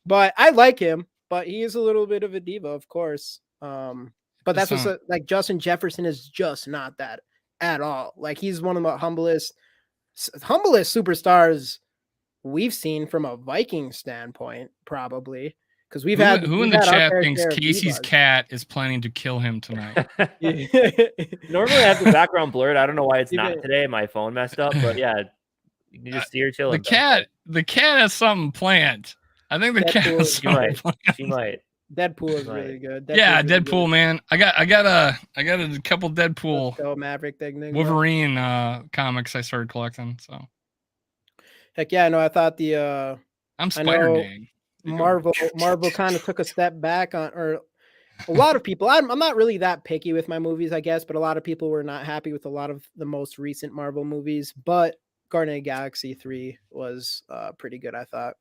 But I like him, but he is a little bit of a diva, of course. But that's what's like, Justin Jefferson is just not that at all. Like, he's one of the humblest superstars we've seen from a Viking standpoint, probably. Because we've had who in the chat thinks Casey's cat is planning to kill him tonight? Normally I have the background blurred. I don't know why it's not today. My phone messed up, but yeah, you can just see her chilling. The cat has something planned. I think the cat has something planned. She might. Deadpool is really good. Deadpool, really man. I got a couple Deadpool Maverick thing. Wolverine comics I started collecting. So heck yeah, no, I thought the I'm Spider Gang. Marvel kind of took a step back or a lot of people. I'm not really that picky with my movies, I guess, but a lot of people were not happy with a lot of the most recent Marvel movies. But Guardians of the Galaxy 3 was pretty good, I thought.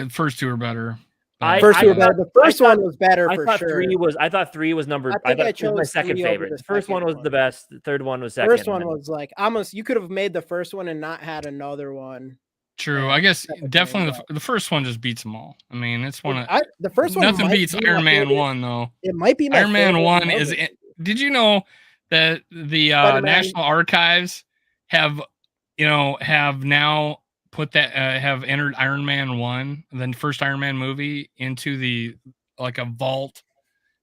First two were better. The first one was better for sure. I thought 3 was number. I chose my second favorite. The first one was the best. The third one was second. First one was like almost. You could have made the first one and not had another one True. I guess definitely the first one just beats them all. I mean, it's one of the first one. Nothing beats Iron Man 1 though. It might be my Iron Man 1 is. Did you know that the National Archives have now put that have entered Iron Man 1, the first Iron Man movie, into the like a vault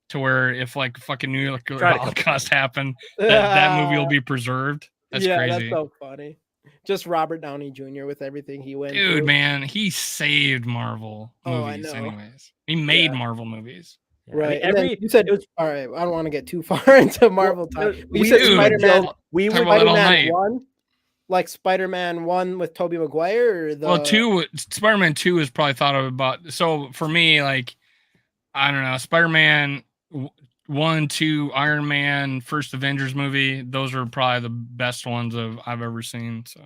to where if like fucking New York Holocaust happened, that movie will be preserved. That's crazy. That's so funny. Just Robert Downey Jr. with everything he went through. Dude, man, he saved Marvel movies. Anyways, he made Marvel movies. Right. I mean, you said all right. I don't want to get too far into Marvel talk. You said Spider-Man. We were Spider-Man 1, like Spider-Man 1 with Tobey Maguire, or the Spider-Man 2 is probably thought of about. So for me, like, I don't know, Spider-Man 1, 2, Iron Man, first Avengers movie. Those are probably the best ones I've ever seen. So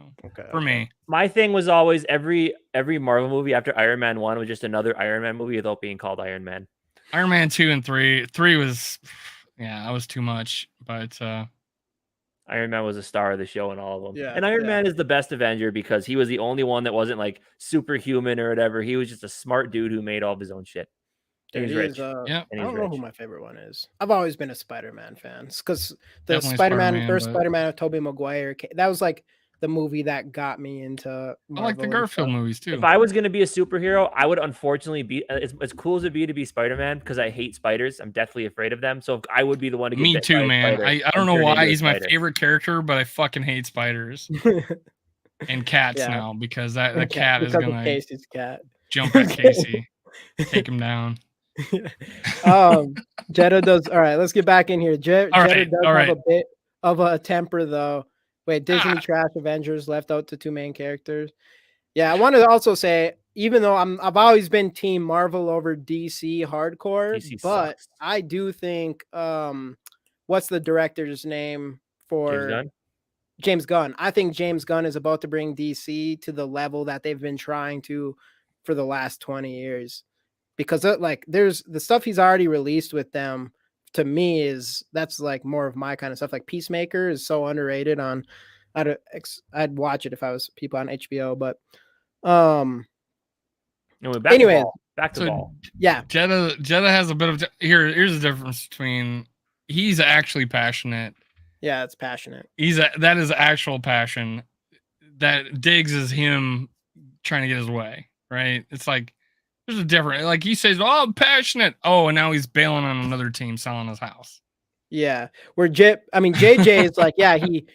for me, my thing was always every Marvel movie after Iron Man 1 was just another Iron Man movie without being called Iron Man. Iron Man 2 and 3. 3 was, that was too much. But Iron Man was a star of the show in all of them. Yeah, and Iron Man is the best Avenger because he was the only one that wasn't like superhuman or whatever. He was just a smart dude who made all of his own shit. And he's rich. I don't know who my favorite one is. I've always been a Spider-Man fan because the first Spider-Man of Tobey Maguire, that was like the movie that got me into Marvel. I like the Garfield movies too. If I was going to be a superhero, I would unfortunately be as cool as it'd be to be Spider-Man because I hate spiders. I'm deathly afraid of them. So I would be the one to get me too, man. I don't know why he's my favorite character, but I fucking hate spiders and cats now because the cat is gonna Casey's cat jump at Casey, take him down. Jetta does all right. Let's get back in here. Jetta does have a bit of a temper though. Wait, Disney trash Avengers left out the two main characters. Yeah, I wanted to also say, even though I've always been team Marvel over DC hardcore, but sucks. I do think what's the director's name for James Gunn? I think James Gunn is about to bring DC to the level that they've been trying to for the last 20 years. Because like there's the stuff he's already released with them, to me that's like more of my kind of stuff. Like Peacemaker is so underrated on I'd watch it if I was people on HBO, but anyway, back to ball. Yeah. Jetta has a bit of here's the difference between he's actually passionate. Yeah, it's passionate. That is actual passion. That Diggs is him trying to get his way, right? It's like there's a different, like he says, "Oh, I'm passionate." Oh, and now he's bailing on another team, selling his house. Yeah, where JJ is like, yeah, he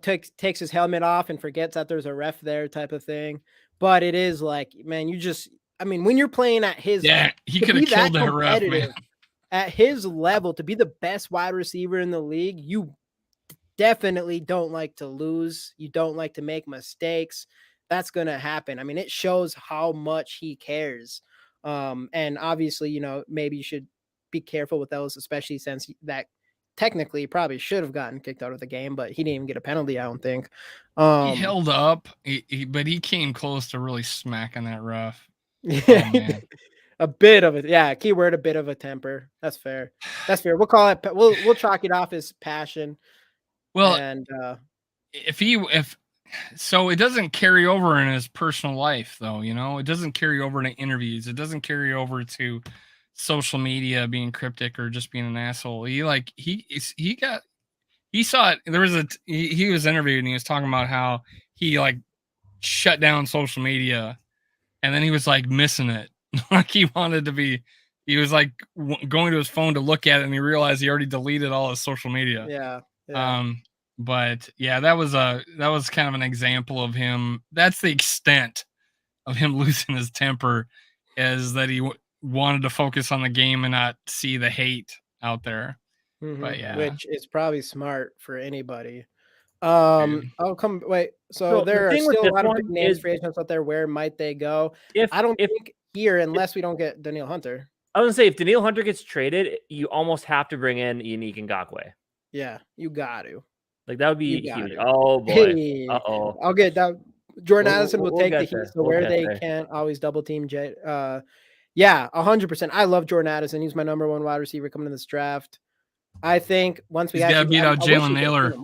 takes his helmet off and forgets that there's a ref there, type of thing. But it is like, man, when you're playing at his, he could have killed that ref, man. At his level, to be the best wide receiver in the league, you definitely don't like to lose. You don't like to make mistakes. That's gonna happen. I mean, it shows how much he cares. And obviously, maybe you should be careful with those, especially since that technically probably should have gotten kicked out of the game, but he didn't even get a penalty, I don't think. He held up, but he came close to really smacking that ref. A bit of it. Yeah. Keyword, a bit of a temper. That's fair. We'll call it, we'll chalk it off as passion. Well, and so it doesn't carry over in his personal life, though. It doesn't carry over to interviews. It doesn't carry over to social media being cryptic or just being an asshole. He saw it. There was he was interviewed and he was talking about how he like shut down social media, and then he was like missing it. Like he wanted to be. He was like going to his phone to look at it, and he realized he already deleted all his social media. Yeah. But yeah, that was kind of an example of him. That's the extent of him losing his temper, is that he wanted to focus on the game and not see the hate out there. Mm-hmm. But yeah, which is probably smart for anybody. So there are still a lot of big names for agents out there. Where might they go? I don't think here, unless we don't get Danielle Hunter. I was gonna say, if Danielle Hunter gets traded, you almost have to bring in Unique Ngakoue. Yeah, you got to. Like that would be huge. Oh boy. Hey, I'll get that. Jordan Addison will take the heat, so where they can't always double team Jet. Yeah, 100%. I love Jordan Addison. He's my number one wide receiver coming in this draft. I think once we got to beat out Jalen Naylor.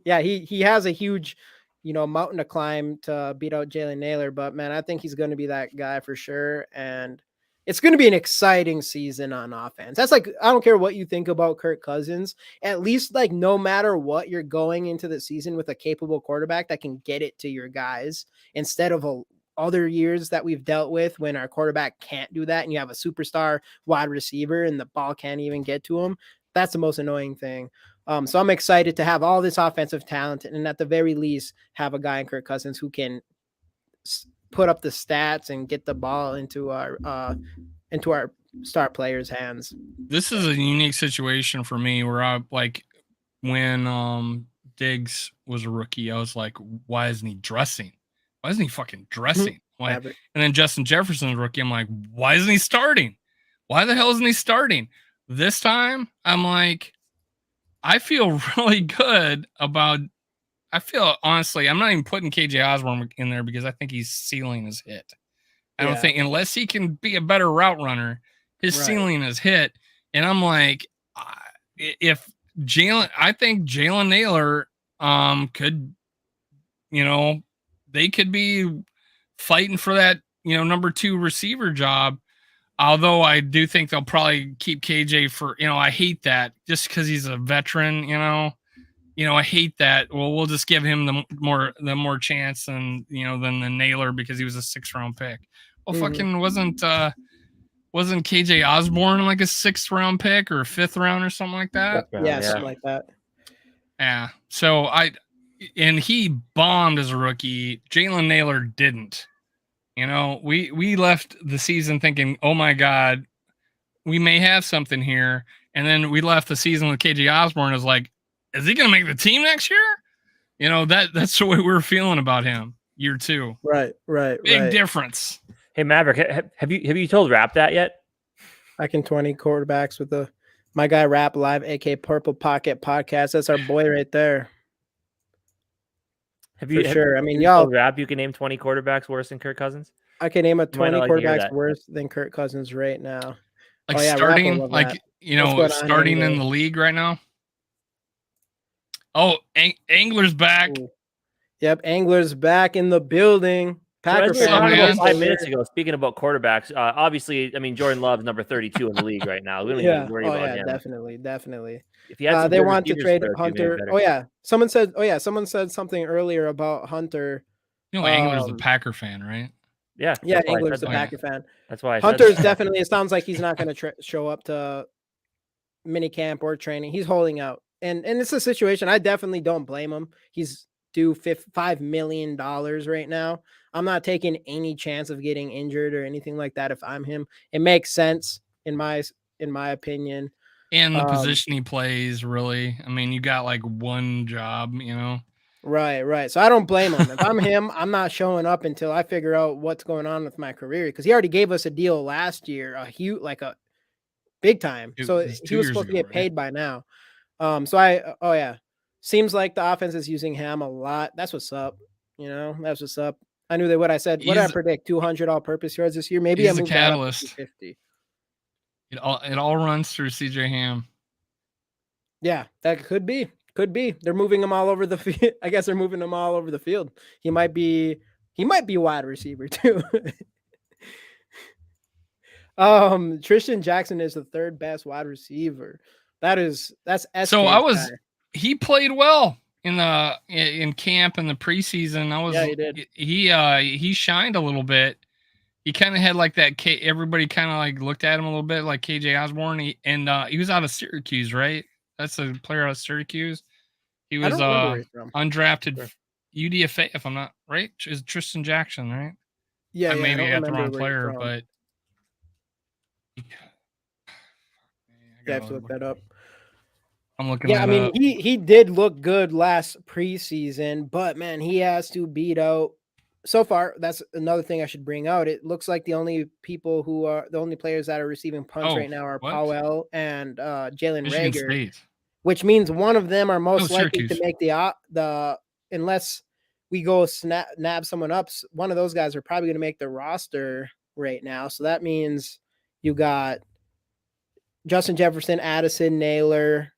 Yeah, he has a huge mountain to climb to beat out Jalen Naylor. But man, I think he's going to be that guy for sure. And it's going to be an exciting season on offense. That's like, I don't care what you think about Kirk Cousins. At least like no matter what, you're going into the season with a capable quarterback that can get it to your guys instead of other years that we've dealt with when our quarterback can't do that and you have a superstar wide receiver and the ball can't even get to him. That's the most annoying thing. So I'm excited to have all this offensive talent and at the very least have a guy in Kirk Cousins who can put up the stats and get the ball into our star players' hands. This is a unique situation for me where I like when Diggs was a rookie, I was like, why isn't he dressing? Why isn't he fucking dressing? Why? And then Justin Jefferson's rookie, I'm like, why isn't he starting? Why the hell isn't he starting? This time, I'm like, I feel really good about. I feel honestly, I'm not even putting KJ Osborne in there because I think his ceiling is hit. I don't think unless he can be a better route runner, his ceiling is hit. And I'm like, if I think Jalen Naylor could, they could be fighting for that, number 2 receiver job. Although I do think they'll probably keep KJ for, I hate that just because he's a veteran, I hate that. Well, we'll just give him the more chance than the Naylor because he was a 6th round pick. Well, fucking wasn't KJ Osborne like a 6th round pick or a 5th round or something like that? Yeah, something like that. Yeah. So and he bombed as a rookie. Jalen Naylor didn't. We left the season thinking, oh my God, we may have something here. And then we left the season with KJ Osborne as like, is he going to make the team next year? That's the way we were feeling about him year 2. Right. Big difference. Hey Maverick, have you told Rap that yet? I can 20 quarterbacks with my guy Rap Live, aka Purple Pocket Podcast. That's our boy right there. Sure. I mean, y'all Rap, you can name 20 quarterbacks worse than Kirk Cousins. I can name 20 quarterbacks worse than Kirk Cousins right now. Like starting, starting in the league right now. Oh, Angler's back. Ooh. Yep, Angler's back in the building. Packer fan. 5 minutes ago, speaking about quarterbacks, obviously, I mean, Jordan Love's number 32 in the league right now. We don't need to worry about him. Definitely. If he had they want to trade Hunter. Someone said something earlier about Hunter. Angler's a Packer fan, right? Yeah, Angler's a Packer fan. That's why Hunter's definitely. It sounds like he's not going to show up to minicamp or training. He's holding out, and it's a situation. I definitely don't blame him. He's due $5 million right now. I'm not taking any chance of getting injured or anything like that. If I'm him, it makes sense in my opinion. And the position he plays, really. I mean, you got like one job, Right. So I don't blame him. If I'm him, I'm not showing up until I figure out what's going on with my career because he already gave us a deal last year, a big time. So he was supposed to get paid by now. Seems like the offense is using him a lot. That's what's up. That's what's up. I knew that what I said. What did I predict? 200 all-purpose yards this year. Maybe he's a catalyst. 50. It all runs through CJ Ham. Yeah, that could be. They're moving him all over the field. I guess they're moving him all over the field. He might be wide receiver too. Tristan Jackson is the 3rd best wide receiver. That's SK's so he played well in camp in the preseason. He did. He shined a little bit. He kind of had like that. Everybody kind of like looked at him a little bit like KJ Osborne. He was out of Syracuse, right? That's a player out of Syracuse. He was undrafted UDFA, if I'm not right. Is Tristan Jackson, right? Yeah, maybe I got the wrong player, but you have to look that up. I'm looking. Yeah, I mean, he did look good last preseason, but man, he has to beat out. So far, that's another thing I should bring out. It looks like the only players that are receiving punts right now are Powell and Jalen Reagor, which means one of them are most likely to make the unless we go nab someone up. One of those guys are probably going to make the roster right now. So that means you got Justin Jefferson, Addison, Naylor,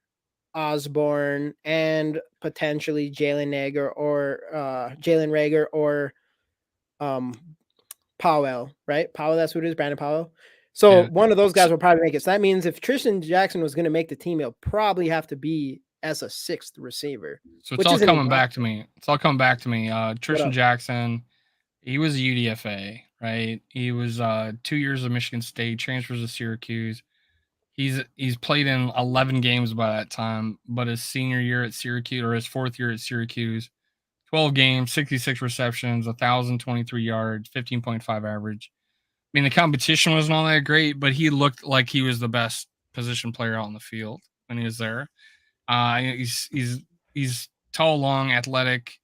Osborne, and potentially Jalen Rager or Powell, right? Powell, that's what it is, Brandon Powell. So one of those guys will probably make it. So that means if Tristan Jackson was going to make the team, he'll probably have to be as a 6th receiver. So it's all coming back to me. It's all coming back to me. Tristan Jackson, he was a UDFA, right? He was 2 years of Michigan State, transfers to Syracuse. He's played in 11 games by that time, but his senior year at Syracuse, or his 4th year at Syracuse, 12 games, 66 receptions, 1,023 yards, 15.5 average. I mean, the competition wasn't all that great, but he looked like he was the best position player out on the field when he was there. He's tall, long, athletic,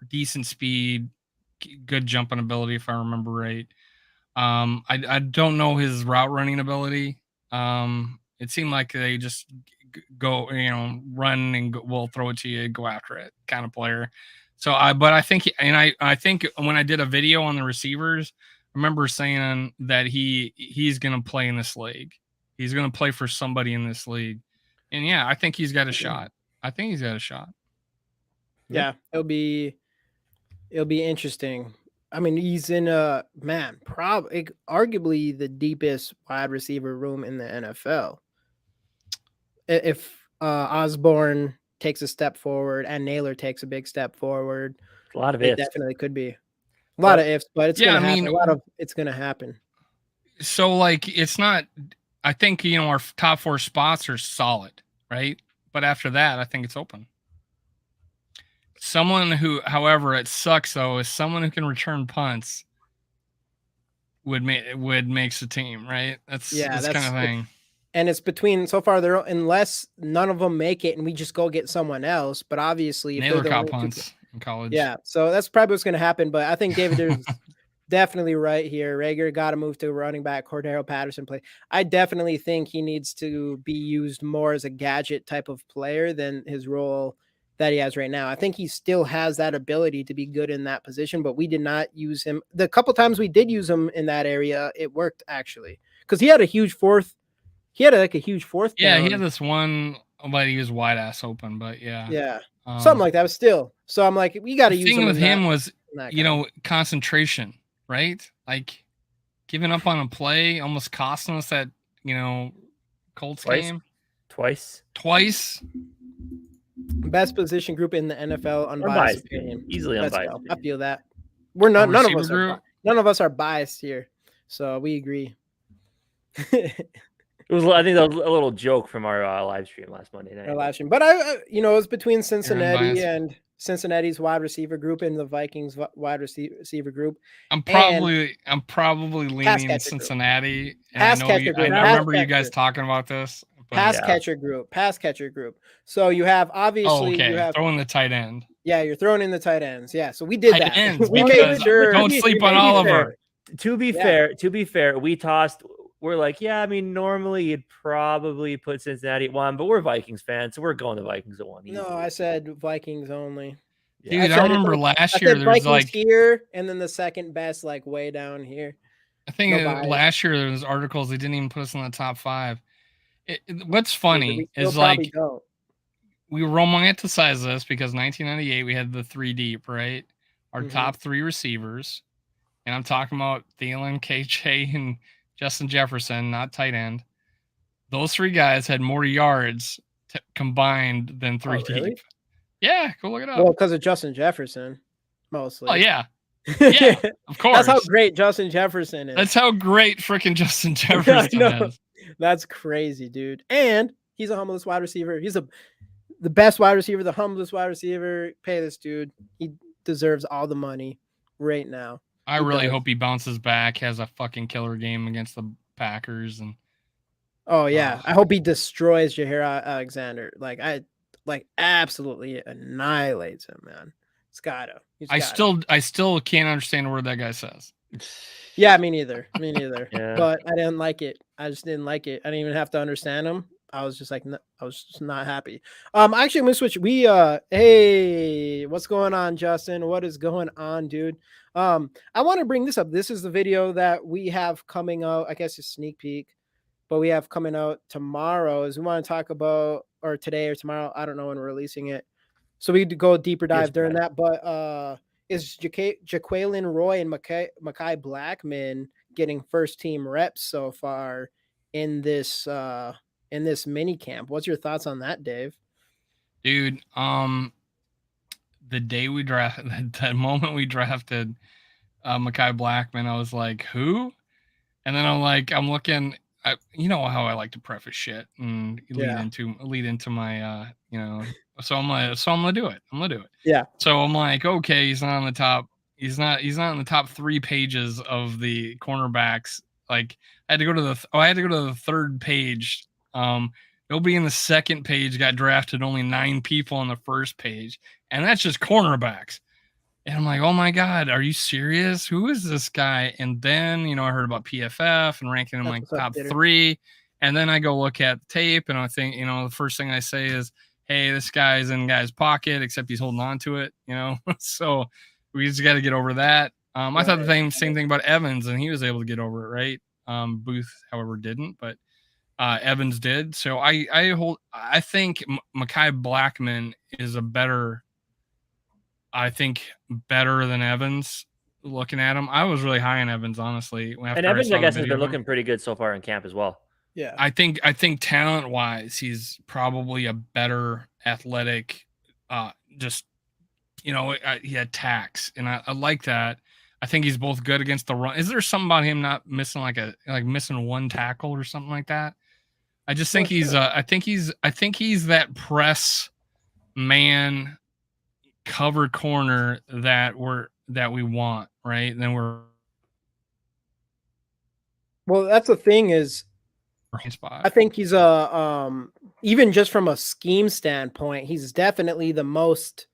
decent speed, good jumping ability, if I remember right. I don't know his route running ability. It seemed like they just go, run and we'll throw it to you, go after it kind of player. So but I think, I think when I did a video on the receivers, I remember saying that he's going to play in this league. He's going to play for somebody in this league. And yeah, I think he's got a shot. Yeah, it'll be interesting. I mean, he's in arguably the deepest wide receiver room in the NFL. If Osborne takes a step forward and Naylor takes a big step forward, a lot of ifs. Definitely could be a lot of ifs, but it's gonna happen. It's gonna happen. So like, it's not. I think our top 4 spots are solid, right? But after that, I think it's open. Someone who, however, it sucks though, is someone who can return punts would makes the team, right? That's kind of thing. And it's between so far there, unless none of them make it and we just go get someone else. But obviously, Naylor caught punts in college. Yeah, so that's probably what's going to happen. But I think David is definitely right here. Rager got to move to running back. Cordero Patterson play. I definitely think he needs to be used more as a gadget type of player than his role that he has right now. I think he still has that ability to be good in that position, but we did not use him. The couple times we did use him in that area, it worked actually, because he had a huge fourth. He had a huge fourth. Yeah, he had this one, but he was wide ass open. But yeah, something like that. But still, so I'm like, we got to use him. The thing with him was, concentration, right? Like giving up on a play, almost costing us that Colts game twice. Best position group in the NFL, unbiased opinion. Easily unbiased. I feel that. We're not. None of us are biased here, so we agree. I think that was a little joke from our live stream last Monday night. Our live stream, but it was between Cincinnati and Cincinnati's wide receiver group and the Vikings wide receiver group. I'm probably leaning Cincinnati. I remember you guys talking about this. Pass catcher group. So you have obviously throwing the tight end. Yeah, you're throwing in the tight ends. Yeah, so we did tight that. Ends, we made sure. Don't sleep on Oliver. To be fair, we tossed. We're like, yeah, I mean, normally you'd probably put Cincinnati at 1, but we're Vikings fans, so we're going to Vikings at 1. No, I said Vikings only. Dude, I remember last year there was Vikings here, and then the second best, like way down here. I think last year there was articles they didn't even put us in the top 5. What's funny is like we romanticize this because 1998 we had the 3 deep, right? Our top 3 receivers, and I'm talking about Thielen, KJ, and Justin Jefferson, not tight end. Those 3 guys had more yards combined than 3 deep. Really? Yeah, go look it up. Well, because of Justin Jefferson, mostly. Oh yeah. Yeah, of course. That's how great Justin Jefferson is. That's how great freaking Justin Jefferson is. That's crazy, dude. And he's a humblest wide receiver. He's the best wide receiver, the humblest wide receiver. Pay this dude. He deserves all the money right now. I really hope he bounces back, has a fucking killer game against the Packers, and I hope he destroys Jair Alexander. Absolutely annihilates him, man. It's gotta. I still can't understand a word that guy says. Yeah, me neither. Yeah. But I didn't like it. I just didn't like it. I didn't even have to understand him. I was just like, I was just not happy. Actually, I'm gonna switch. Hey, what's going on, Justin? What is going on, dude? I want to bring this up. This is the video that we have coming out. I guess a sneak peek. but we have coming out tomorrow is we want to talk about, or today or tomorrow, I don't know when we're releasing it. So we go deeper dive during that. But is Jaquelin Roy and Makai Blackman getting first team reps so far in this mini camp? What's your thoughts on that, Dave? Dude, the day we that moment we drafted Makai Blackman, I was like, who? And then I'm looking. You know how I like to preface shit and lead into my So I'm gonna do it. Yeah. So I'm like, okay, he's not on the top. He's not in the top 3 pages of the cornerbacks. Like I had to go to the 3rd page. He'll be in the 2nd page. Got drafted only 9 people on the 1st page, and that's just cornerbacks. And I'm like, oh my God, are you serious? Who is this guy? And then, I heard about PFF and ranking him like top 3. And then I go look at the tape and I think, the first thing I say is, hey, this guy's in the guy's pocket, except he's holding on to it, So we just got to get over that. I thought the same thing about Evans, and he was able to get over it, right? Booth, however, didn't, but Evans did. So I think Makai Blackman is better than Evans. Looking at him, I was really high on Evans, honestly. And Evans, I guess, has been looking pretty good so far in camp as well. Yeah, I think talent wise, he's probably a better athletic. He attacks, and I like that. I think he's both good against the run. Is there something about him not missing missing 1 tackle or something like that? I just think I think he's that press man, cover corner that we want, right? And then well, that's the thing is, I think he's even just from a scheme standpoint, he's definitely the most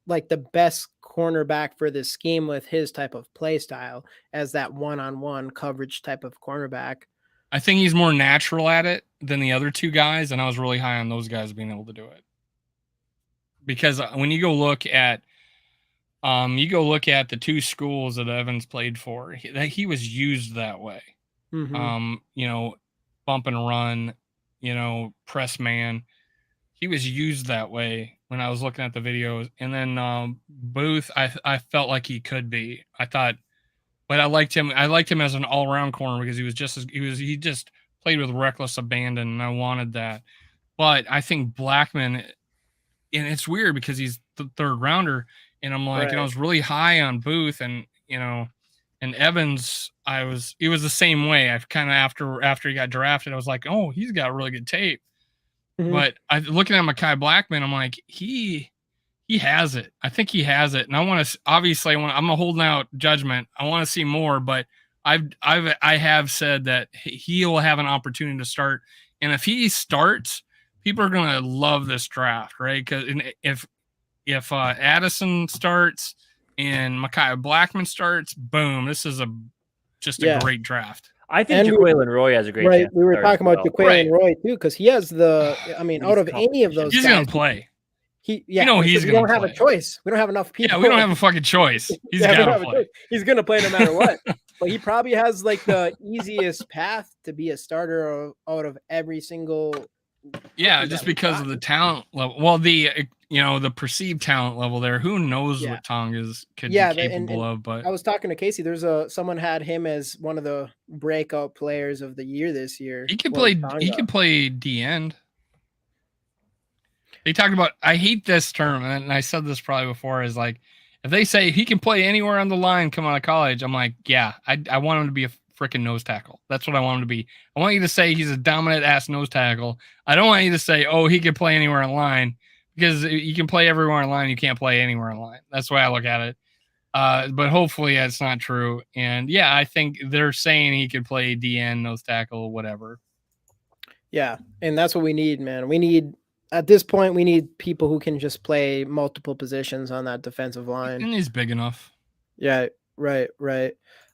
the best cornerback for this scheme with his type of play style as that one-on-one coverage type of cornerback. I think he's more natural at it than the other 2 guys, and I was really high on those guys being able to do it. Because when you go look at the 2 schools that Evans played for, he was used that way. Mm-hmm. Bump and run, press man. He was used that way when I was looking at the videos. And then Booth, I felt like he could be. I thought, but I liked him. I liked him as an all-around corner because he just played with reckless abandon, and I wanted that. But I think Blackman, and it's weird because he's the 3rd rounder, and I'm like, I was really high on Booth, and and Evans, it was the same way. I've kind of after he got drafted, I was like, oh, he's got really good tape. Mm-hmm. But looking at Makai Blackman, I'm like, he has it. I think he has it, and I'm a holding out judgment. I want to see more, but I have said that he'll have an opportunity to start, and if he starts, people are gonna love this draft, right? Because if Addison starts and Makai Blackman starts, boom, this is a great draft. I think Jaquelin Roy has a great chance. We were talking about Jaquelin Roy too, because he has out of any of those he's guys, gonna play. We don't have a choice. We don't have enough people. Yeah, we don't have a fucking choice. He's gotta play. He's gonna play no matter what. But he probably has the easiest path to be a starter out of every single. Yeah, just because of the talent level. Well, the perceived talent level there. Who knows what Tong could be capable of? But I was talking to Casey. There's someone had him as one of the breakout players of the year this year. He could play. He could play D end. They talked about. I hate this term, and I said this probably before. Is like if they say he can play anywhere on the line coming out of college, I'm like, yeah, I want him to be a freaking nose tackle. That's what I want him to be. I want you to say he's a dominant ass nose tackle. I don't want you to say, oh, he can play anywhere in line, because you can play everywhere in line. You can't play anywhere in line. That's the way I look at it. But hopefully that's not true. And yeah, I think they're saying he could play DN, nose tackle, whatever. Yeah. And that's what we need, man. At this point, we need people who can just play multiple positions on that defensive line. And he's big enough. Yeah. Right.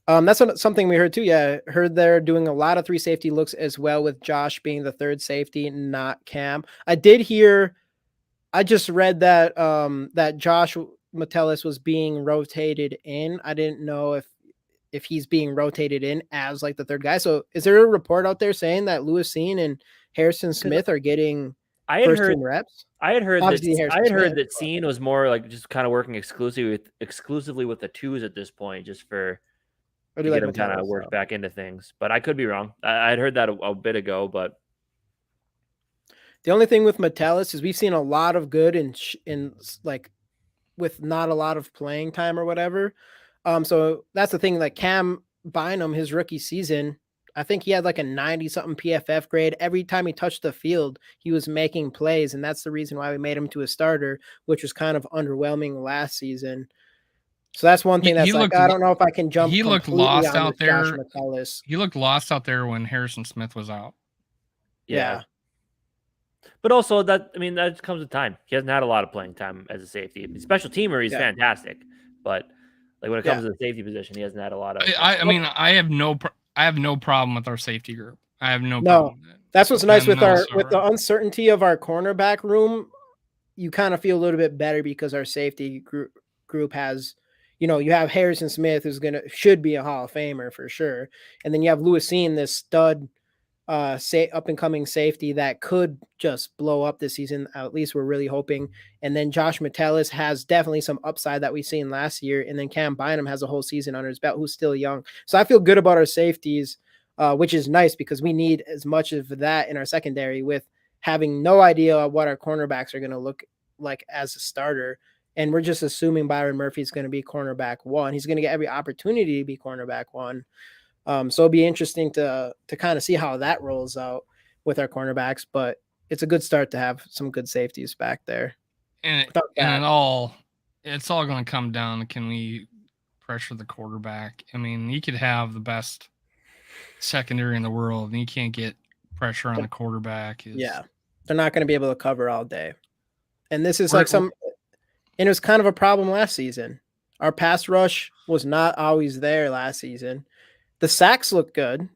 That's something we heard too. Yeah, heard they're doing a lot of 3 safety looks as well, with Josh being the 3rd safety, not Cam. I just read that that Josh Metellus was being rotated in. I didn't know if if he's being rotated in as like the third guy. So is there a report out there saying that Lewis Cine and Harrison Smith are getting first team reps? I had heard Obviously, that Cine was more like just kind of working exclusively with the twos at this point, just to get him kind of worked back into things. But I could be wrong. I had heard that a bit ago, but the only thing with Metellus is we've seen a lot of good in like with not a lot of playing time or whatever. So that's the thing. Like Cam Bynum, his rookie season, I think he had like a 90-something PFF grade. Every time he touched the field, he was making plays, and that's the reason why we made him to a starter, which was kind of underwhelming last season. So that's one thing that's I don't know if I can jump. He looked lost out there. Metellus. He looked lost out there when Harrison Smith was out. Yeah. But also that comes with time. He hasn't had a lot of playing time as a safety. Special teamer, he's fantastic. But like when it comes to the safety position, he hasn't had a lot of. I have no problem with our safety group. I have no problem with it. That's what's nice with the uncertainty of our cornerback room. You kind of feel a little bit better because our safety group has, you have Harrison Smith who's should be a Hall of Famer for sure, and then you have Lewis Cine, this stud, up and coming safety that could just blow up this season. At least we're really hoping. And then Josh Metellus has definitely some upside that we've seen last year. And then Cam Bynum has a whole season under his belt, who's still young. So I feel good about our safeties, which is nice because we need as much of that in our secondary with having no idea what our cornerbacks are going to look like as a starter. And we're just assuming Byron Murphy is going to be cornerback one. He's going to get every opportunity to be cornerback one. So it'll be interesting to kind of see how that rolls out with our cornerbacks, but it's a good start to have some good safeties back there. And it's all going to come down to, can we pressure the quarterback? I mean, you could have the best secondary in the world and you can't get pressure on the quarterback. They're not going to be able to cover all day. And this is and it was kind of a problem last season. Our pass rush was not always there last season. The sacks look good.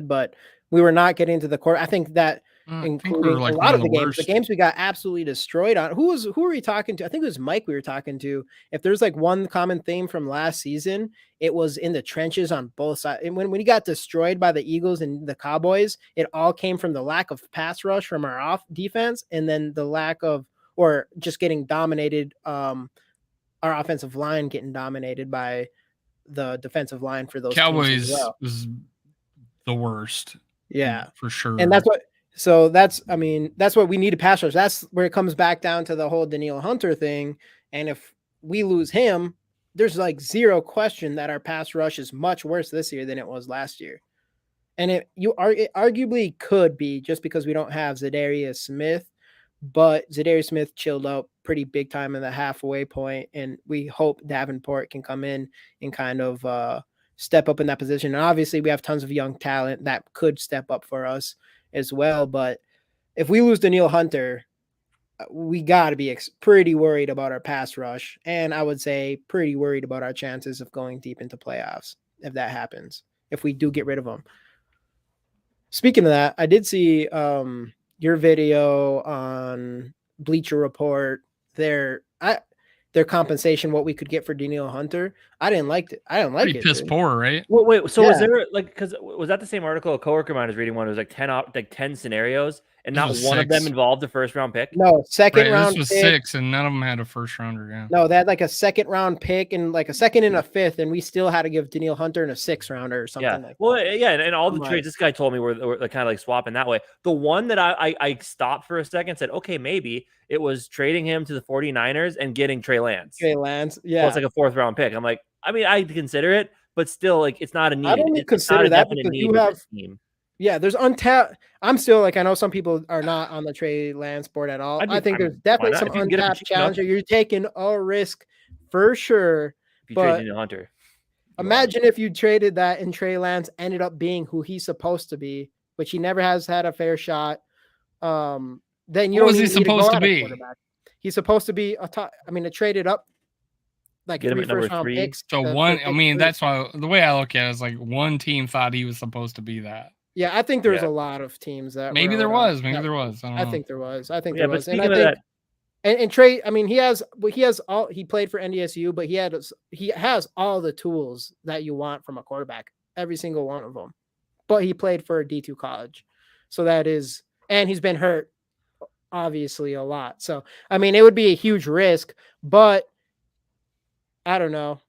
But we were not getting to the court. I think that including a lot of the games we got absolutely destroyed on. Who were we talking to? I think it was Mike we were talking to. If there's like one common theme from last season, it was in the trenches on both sides. And when he got destroyed by the Eagles and the Cowboys, it all came from the lack of pass rush from our defense, and then the lack of, or just getting dominated, our offensive line getting dominated by the defensive line for those Cowboys was the worst. Yeah, for sure. And that's what we need to pass rush. That's where it comes back down to the whole Danielle Hunter thing. And if we lose him, there's like zero question that our pass rush is much worse this year than it was last year. And it arguably could be just because we don't have Zadarius Smith, but Zadarius Smith chilled out pretty big time in the halfway point, and we hope Davenport can come in and kind of step up in that position. And obviously we have tons of young talent that could step up for us as well. But if we lose Danielle Hunter, we got to be pretty worried about our pass rush, and I would say pretty worried about our chances of going deep into playoffs if that happens, if we do get rid of them. Speaking of that, I did see your video on Bleacher Report, their compensation, what we could get for Danielle Hunter. I didn't like it. I don't like it. Piss poor, right? Well, wait. So was there because was that the same article? A coworker of mine was reading one. It was like 10 scenarios, and not one of them involved a first round pick. No, second round. This was pick. 6, and none of them had a first rounder. Yeah. No, they had like a second round pick and like a second and a fifth, and we still had to give Danielle Hunter and a 6th rounder or something like that. Well, yeah, and all the trades this guy told me were kind of like swapping that way. The one that I stopped for a second and said, okay, maybe it was trading him to the 49ers and getting Trey Lance. Yeah. Plus like a 4th round pick. I'm like, I mean, I'd consider it, but still, like, it's not a need. I don't consider that because you have team. Yeah, there's untapped. I'm still like, I know some people are not on the Trey Lance board at all. I think there's definitely some untapped challenger. You're taking a risk for sure. If you trade Danielle Hunter, imagine if you traded that and Trey Lance ended up being who he's supposed to be, which he never has had a fair shot. Then you what was he supposed to be? He's supposed to be a top. I mean, it traded up. Like get him at number 3. Picks, so that's why the way I look at it is like one team thought he was supposed to be that. Yeah, I think there's a lot of teams that maybe there was. I don't know. I think there was. But speaking of that, And Trey, I mean, he has all, he played for NDSU, but he has all the tools that you want from a quarterback, every single one of them. But he played for a D2 college. So that is, and he's been hurt obviously a lot. So, I mean, it would be a huge risk, but I don't know.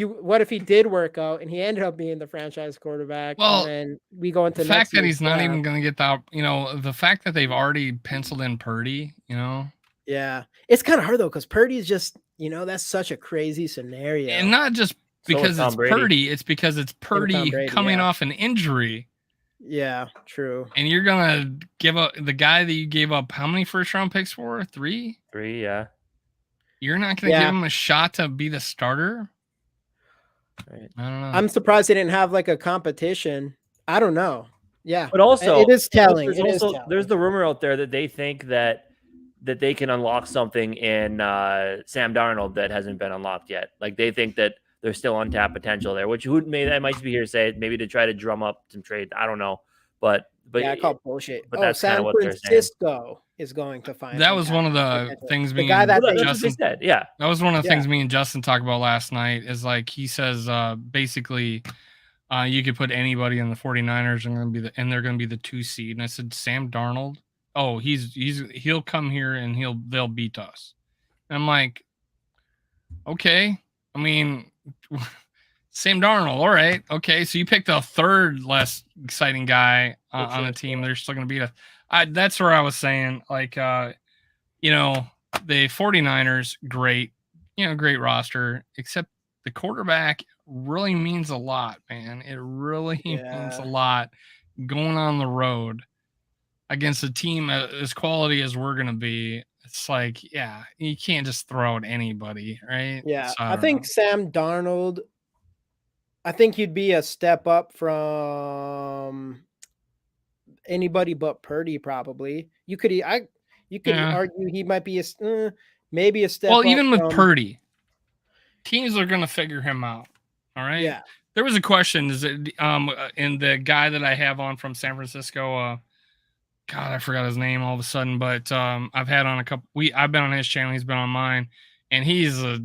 What if he did work out and he ended up being the franchise quarterback? Well, and then we go into the fact next that year's he's not draft. even going to get the fact that they've already penciled in Purdy, Yeah, it's kind of hard though, because Purdy is just, that's such a crazy scenario. and not just because it's Purdy, it's because it's Purdy coming off an injury. Yeah, true. And you're gonna give up the guy that you gave up how many first round picks for? 3? 3, yeah. You're not gonna give him a shot to be the starter? Right. I don't know. I'm surprised they didn't have like a competition. I don't know. Yeah, but also it is telling. There's the rumor out there that they think that they can unlock something in Sam Darnold that hasn't been unlocked yet. Like they think that there's still untapped potential there, which that might be hearsay, maybe to try to drum up some trade. I don't know, but yeah, I call bullshit. But that's San what Francisco is going to find. That was one of the things the guy that Justin said. Yeah, that was one of the things me and Justin talked about last night. Is like he says, basically, you could put anybody in the 49ers and they're going to be the 2 seed. And I said, Sam Darnold. Oh, he'll come here and they'll beat us. And I'm like, okay. I mean, Sam Darnold. All right. Okay. So you picked a third less exciting guy on the team. They're still going to beat us. That's where I was saying, like, the 49ers, great, great roster, except the quarterback really means a lot, man. It really means a lot going on the road against a team as quality as we're going to be. It's like, yeah, you can't just throw at anybody, right? Yeah, So, I think Sam Darnold, I think he'd be a step up from anybody but Purdy, probably. You could argue he might be maybe a step up. Well, even with Purdy, teams are going to figure him out. All right. Yeah. There was a question, is it in the guy that I have on from San Francisco, God, I forgot his name all of a sudden, but I've had on I've been on his channel, he's been on mine, and he's a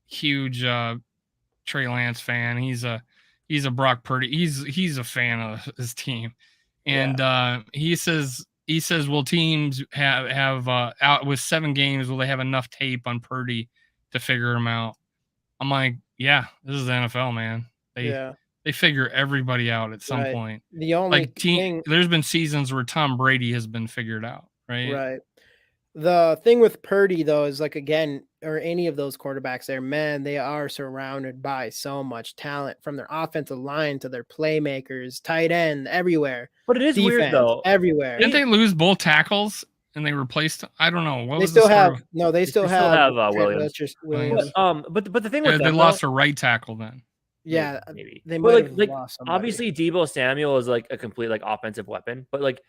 huge Trey Lance fan. He's a Brock Purdy. He's a fan of his team. And he says, will teams have out with 7 games, will they have enough tape on Purdy to figure him out? I'm like, yeah, this is the NFL, man. They figure everybody out at some point. The only thing, there's been seasons where Tom Brady has been figured out, right? Right. The thing with Purdy, though, is like, again, or any of those quarterbacks there, man, they are surrounded by so much talent, from their offensive line to their playmakers, tight end, everywhere. But it is weird, though. Everywhere. Didn't they lose both tackles and they replaced? I don't know. They still have Williams. But the thing with they lost a right tackle then. Yeah, maybe they might have lost somebody. Obviously, Deebo Samuel is like a complete offensive weapon, but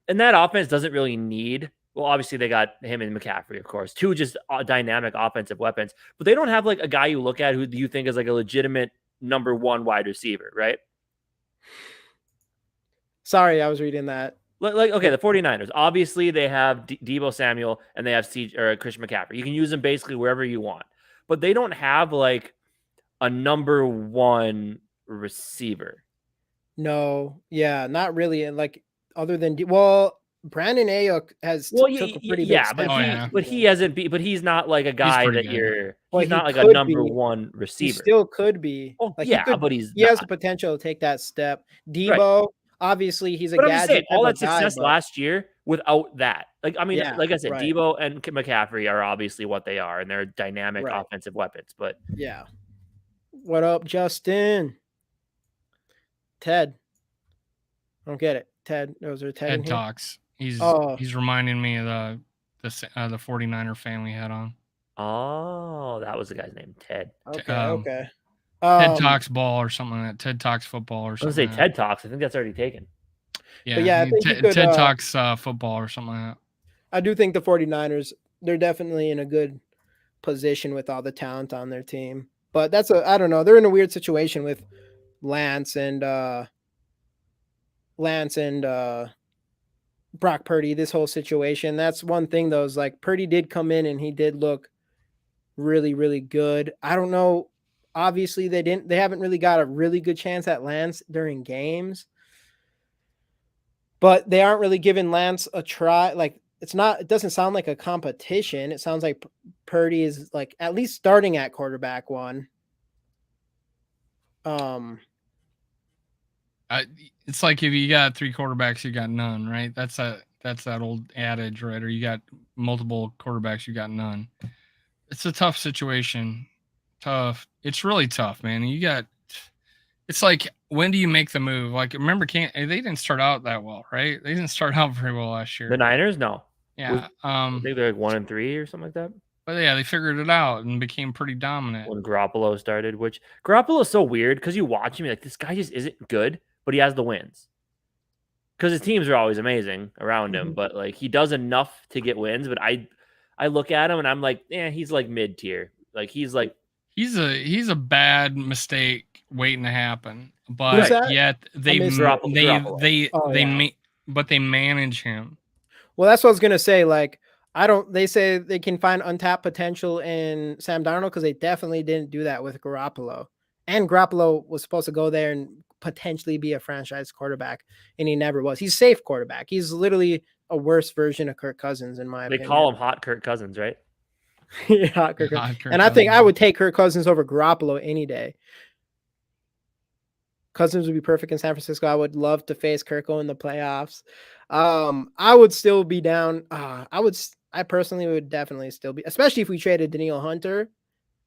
and that offense doesn't really need. Well, obviously they got him and McCaffrey, of course, 2 just dynamic offensive weapons, but they don't have a guy you look at who you think is a legitimate number 1 wide receiver, right? Sorry, I was reading that. Okay, the 49ers, obviously they have Deebo Samuel and they have Christian McCaffrey. You can use them basically wherever you want, but they don't have a number 1 receiver. No, yeah, not really. Other than Brandon Ayuk has took a pretty big step. But he hasn't but he's not a guy that you're. He's not a number 1 receiver. He still could be. Oh, but he has the potential to take that step. Deebo, obviously, he's a gadget. All that success last year without that. Like I said, Deebo and McCaffrey are obviously what they are, and they're dynamic offensive weapons. But yeah. What up, Justin? Ted. I don't get it. Ted. Was there Ted? Ted Talks. He's reminding me of the 49er fan we had on. Oh, that was the guy's name, Ted. Okay. Ted Talks ball or something like that. Ted Talks football or something. I was gonna say Ted Talks. I think that's already taken. Yeah, I think Ted Talks football or something like that. I do think the 49ers, they're definitely in a good position with all the talent on their team. But I don't know. They're in a weird situation with Lance and Brock Purdy, this whole situation. That's one thing though, is like Purdy did come in and he did look really, really good. I don't know. Obviously, they haven't really got a really good chance at Lance during games, but they aren't really giving Lance a try. Like it doesn't sound like a competition. It sounds like Purdy is like at least starting at quarterback one. It's like if you got 3 quarterbacks, you got none, right? That's that old adage, right? Or you got multiple quarterbacks, you got none. It's a tough situation. Tough. It's really tough, man. It's like, when do you make the move? Like, remember, they didn't start out that well, right? They didn't start out very well last year. The Niners, no. Yeah. I think they're like 1-3 or something like that. But yeah, they figured it out and became pretty dominant when Garoppolo started. Which Garoppolo's so weird because you watch him, like, this guy just isn't good, but he has the wins. Because his teams are always amazing around him, but like he does enough to get wins. But I look at him and I'm like, he's like mid tier. Like he's a bad mistake waiting to happen. But yet they manage him. Well, that's what I was gonna say. Like, they say they can find untapped potential in Sam Darnold because they definitely didn't do that with Garoppolo. And Garoppolo was supposed to go there and potentially be a franchise quarterback, and he never was. He's a safe quarterback. He's literally a worse version of Kirk Cousins, in my opinion. They call him Hot Kirk Cousins, right? Yeah, Hot Kirk Cousins. And I think I would take Kirk Cousins over Garoppolo any day. Cousins would be perfect in San Francisco. I would love to face Kirko in the playoffs. I would still be down. I personally would definitely still be, especially if we traded Danielle Hunter.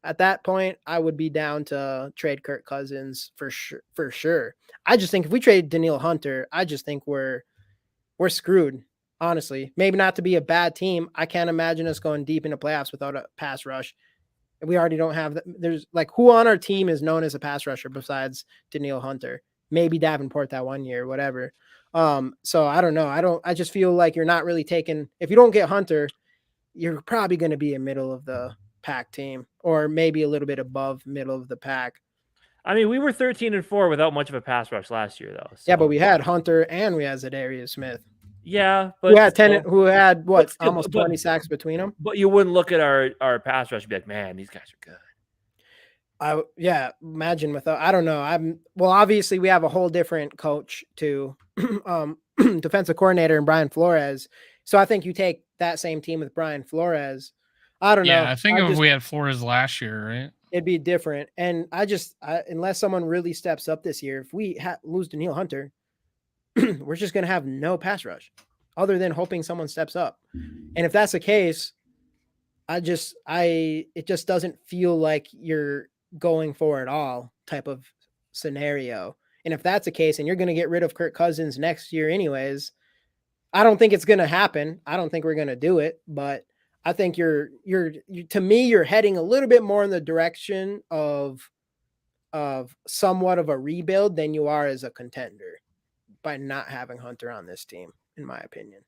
At that point, I would be down to trade Kirk Cousins for sure. I just think if we trade Danielle Hunter, I just think we're screwed, honestly. Maybe not to be a bad team. I can't imagine us going deep into playoffs without a pass rush. We already don't have that. There's like, who on our team is known as a pass rusher besides Danielle Hunter? Maybe Davenport that one year, whatever. So I don't know. I just feel like you're not really taking, if you don't get Hunter, you're probably going to be a middle of the pack team, or maybe a little bit above middle of the pack. I mean, we were 13-4 without much of a pass rush last year, though. So. Yeah, but we had Hunter and we had Zadarius Smith. Yeah, but who had what, almost 20 sacks between them. But you wouldn't look at our pass rush and be like, man, these guys are good. Imagine without, I don't know. Obviously we have a whole different coach too, defensive coordinator and Brian Flores. So I think you take that same team with Brian Flores. I don't know. Yeah, I think if we had Flores last year, right? It'd be different. And unless someone really steps up this year, if we lose Danielle Hunter, we're just going to have no pass rush other than hoping someone steps up. And if that's the case, it just doesn't feel like you're going for it all type of scenario. And if that's the case, and you're going to get rid of Kirk Cousins next year anyways, I don't think it's going to happen. I don't think we're going to do it, but I think to me, you're heading a little bit more in the direction of somewhat of a rebuild than you are as a contender by not having Hunter on this team, in my opinion.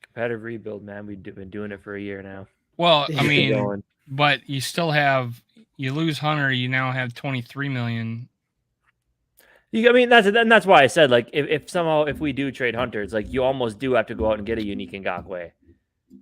Competitive rebuild, man. We've been doing it for a year now. Well, I mean, but you still you lose Hunter, you now have $23 million. That's why I said, like, if we do trade Hunter, it's like you almost do have to go out and get a unique Ngakoue.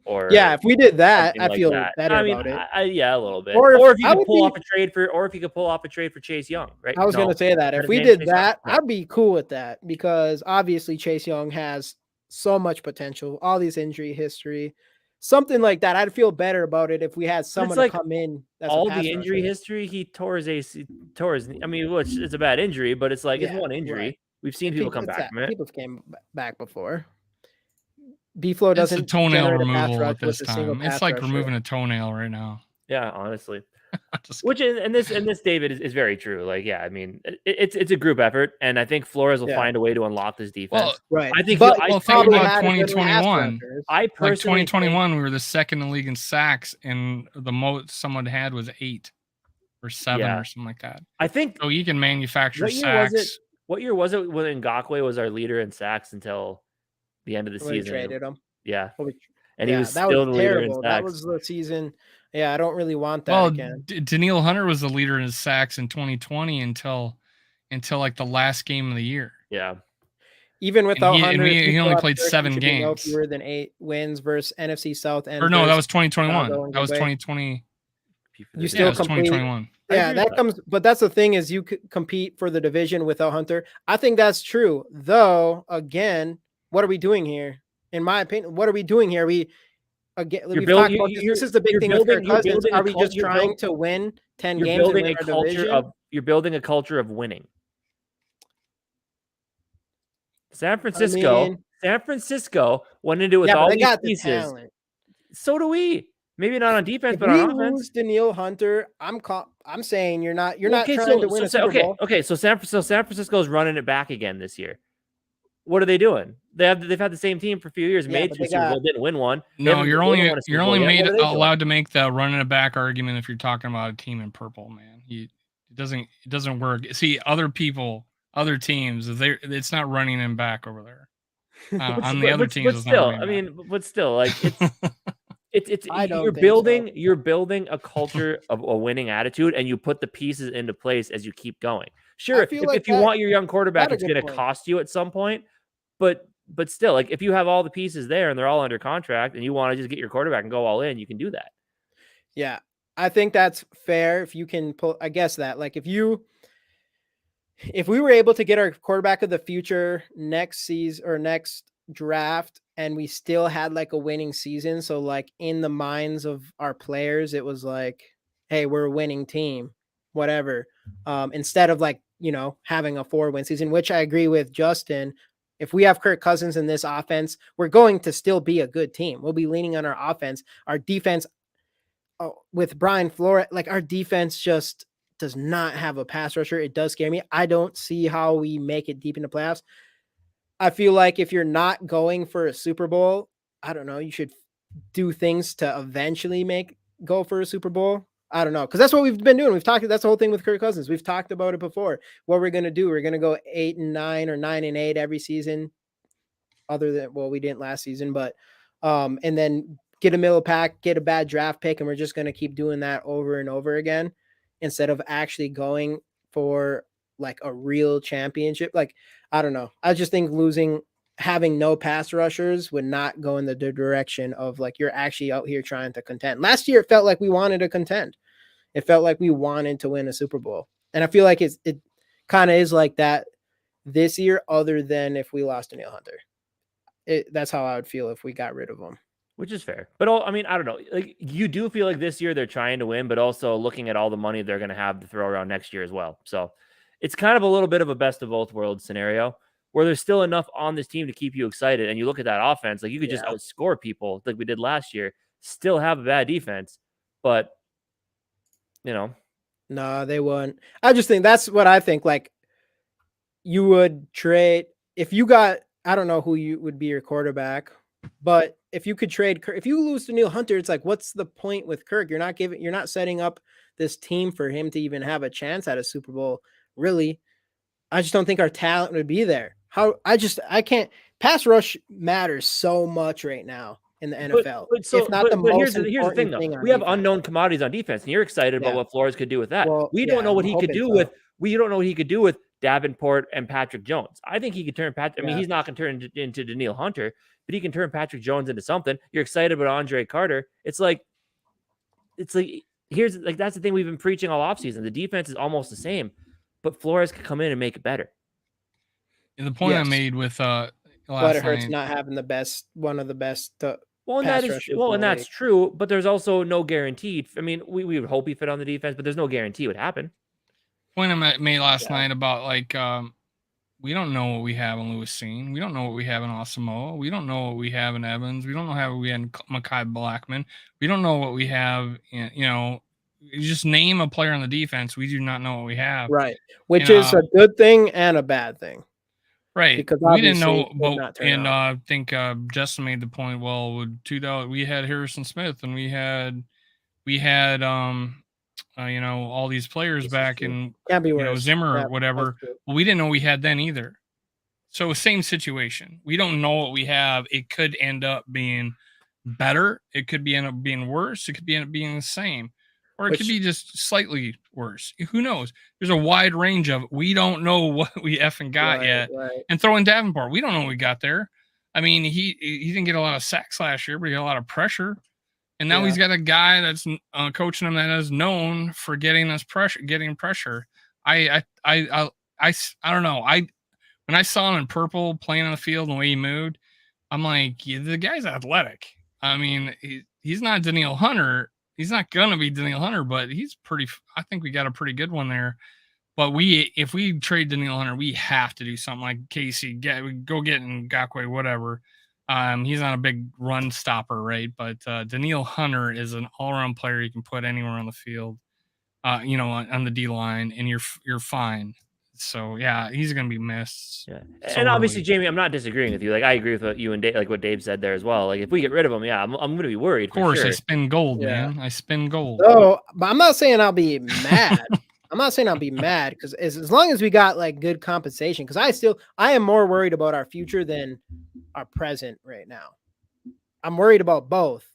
Or if we did that, I feel better about it. A little bit. Or if you could pull off a trade for Chase Young, right? I was going to say that if we did that, I'd be cool with that, because obviously Chase Young has so much potential, all these injury history, something like that. I'd feel better about it if we had someone to come in. That's all the injury history. He tore his I mean, it's a bad injury, but it's like, it's one injury. Right. We've seen people come back from it. People came back before. B-Flow doesn't. It's a toenail removal at this time. It's like removing a toenail right now. Yeah, honestly. This David is very true. Like, yeah, I mean, it's a group effort, and I think Flores will find a way to unlock this defense. Well, right. I think. Think about 2021. I personally, 2021, we were the second in the league in sacks, and the most someone had was 8 or 7 or something like that. I think so. You can manufacture sacks. What year was it when Ngakoue was our leader in sacks until the end of the season? We traded him. Yeah. And he was still the leader in sacks. That was the season. Yeah, I don't really want that again. Danielle Hunter was the leader in sacks in 2020 until like the last game of the year. Yeah. Even without Hunter, he only played Kirk, 7 should be no games. fewer than 8 wins versus NFC South and Or no, that was Chicago 2021. and That was Green Bay. 2020. You still it was complete. 2021. Yeah, that comes. But that's the thing is you could compete for the division without Hunter. I think that's true. Though, again, what are we doing here? In my opinion, what are we doing here? We've talked about this. This is the big thing with Kirk Cousins. Are we just trying to win 10 games and win our division? You're building a culture of winning. San Francisco went into it with all these pieces. Talent. So do we. Maybe not on defense, but on offense. We lose Danielle Hunter. I'm saying you're not trying to win a Super Bowl. Okay, so San Francisco is running it back again this year. What are they doing? They've had the same team for a few years, made 2 Super Bowls, didn't win one. No, you're only allowed to make the running it back argument if you're talking about a team in purple, man. It doesn't work. See, other teams, it's not running them back over there. On the other teams, but still, like it's you're building a culture of a winning attitude, and you put the pieces into place as you keep going. Sure, if you want your young quarterback, it's going to cost you at some point, but still, like if you have all the pieces there and they're all under contract, and you want to just get your quarterback and go all in, you can do that. Yeah, I think that's fair. If you can pull, I guess that like if we were able to get our quarterback of the future next season or next draft and we still had like a winning season, so like in the minds of our players it was like, hey, we're a winning team, whatever, instead of like, having a 4-win season, which I agree with Justin. If we have Kirk Cousins in this offense, we're going to still be a good team. We'll be leaning on our offense. Our defense, with Brian Flores, like our defense just does not have a pass rusher. It does scare me. I don't see how we make it deep in the playoffs. I feel like if you're not going for a Super Bowl, I don't know, you should do things to eventually go for a Super Bowl. I don't know, because that's what we've been doing. That's the whole thing with Kirk Cousins. We've talked about it before. What we're going to do, we're going to go 8-9 or 9-8 every season, other than, we didn't last season, but and then get a middle pack, get a bad draft pick, and we're just going to keep doing that over and over again, instead of actually going for like a real championship. Like, I don't know. I just think having no pass rushers would not go in the direction of like, you're actually out here trying to contend. Last year, it felt like we wanted to contend. It felt like we wanted to win a Super Bowl. And I feel like it kind of is like that this year, other than if we lost Danielle Hunter. That's how I would feel if we got rid of him. Which is fair. But I don't know. Like, you do feel like this year they're trying to win, but also looking at all the money they're going to have to throw around next year as well. So it's kind of a little bit of a best of both worlds scenario where there's still enough on this team to keep you excited. And you look at that offense, like you could just outscore people like we did last year, still have a bad defense, but no, they wouldn't. I just think that's what I think. Like, you would trade if you got, I don't know who you would be your quarterback, but if you could trade Kirk, if you lose to Neil Hunter, it's like, what's the point with Kirk? You're not setting up this team for him to even have a chance at a Super Bowl. Really, I just don't think our talent would be there. I can't. Pass rush matters so much right now in the NFL. But here's the thing, though. We have unknown commodities on defense, and you're excited about what Flores could do with that. We don't know what he could do with Davenport and Patrick Jones. I think he could turn Patrick. I mean, he's not going to turn into Danielle Hunter, but he can turn Patrick Jones into something. You're excited about Andre Carter. It's like that's the thing we've been preaching all offseason. The defense is almost the same, but Flores could come in and make it better. And the point I made with but it hurts not having one of the best. And that's true, but there's also no guaranteed. I mean, we would hope he fit on the defense, but there's no guarantee what happened. Point I made last night about like we don't know what we have in Lewis Seen. We don't know what we have in Asamoah. We don't know what we have in Evans. We don't know how we have in Mekhi Blackman. We don't know what we have in, you just name a player on the defense. We do not know what we have. Right. Which is a good thing and a bad thing. Right. Because we didn't know, I think Justin made the point. Well, we had Harrison Smith and we had all these players back in Zimmer or whatever. Well, we didn't know we had then either. So same situation. We don't know what we have. It could end up being better. It could end up being worse. It could end up being the same. Or it could be just slightly worse. Who knows? There's a wide range of we don't know what we effing got yet. Right. And throw in Davenport. We don't know what we got there. I mean, he didn't get a lot of sacks last year, but he got a lot of pressure. And now he's got a guy that's coaching him that is known for getting pressure. I don't know. When I saw him in purple playing on the field and the way he moved, I'm like, the guy's athletic. I mean, he's not Danielle Hunter. He's not gonna be Danielle Hunter, but he's pretty. I think we got a pretty good one there. But if we trade Danielle Hunter, we have to do something like Casey. Go get Ngakoue, whatever. He's not a big run stopper, right? But Danielle Hunter is an all-around player you can put anywhere on the field. On the D line, and you're fine. So yeah, he's gonna be missed. Yeah, and obviously, Jamie, I'm not disagreeing with you. Like I agree with what you and Dave, like what Dave said there as well. Like if we get rid of him, I'm gonna be worried. Of course, for sure. I spin gold, man. I spin gold. So, but I'm not saying I'll be mad. I'm not saying I'll be mad because as long as we got like good compensation, because I am more worried about our future than our present right now. I'm worried about both,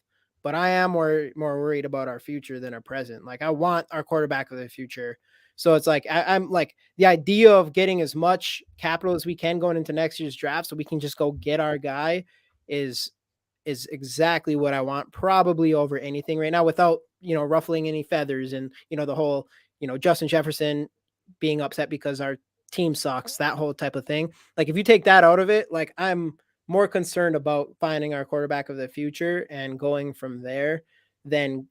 but I am more worried about our future than our present. Like I want our quarterback of the future. So it's like I'm like the idea of getting as much capital as we can going into next year's draft, so we can just go get our guy is exactly what I want, probably over anything right now, without ruffling any feathers and the whole Justin Jefferson being upset because our team sucks, that whole type of thing. Like if you take that out of it, like I'm more concerned about finding our quarterback of the future and going from there than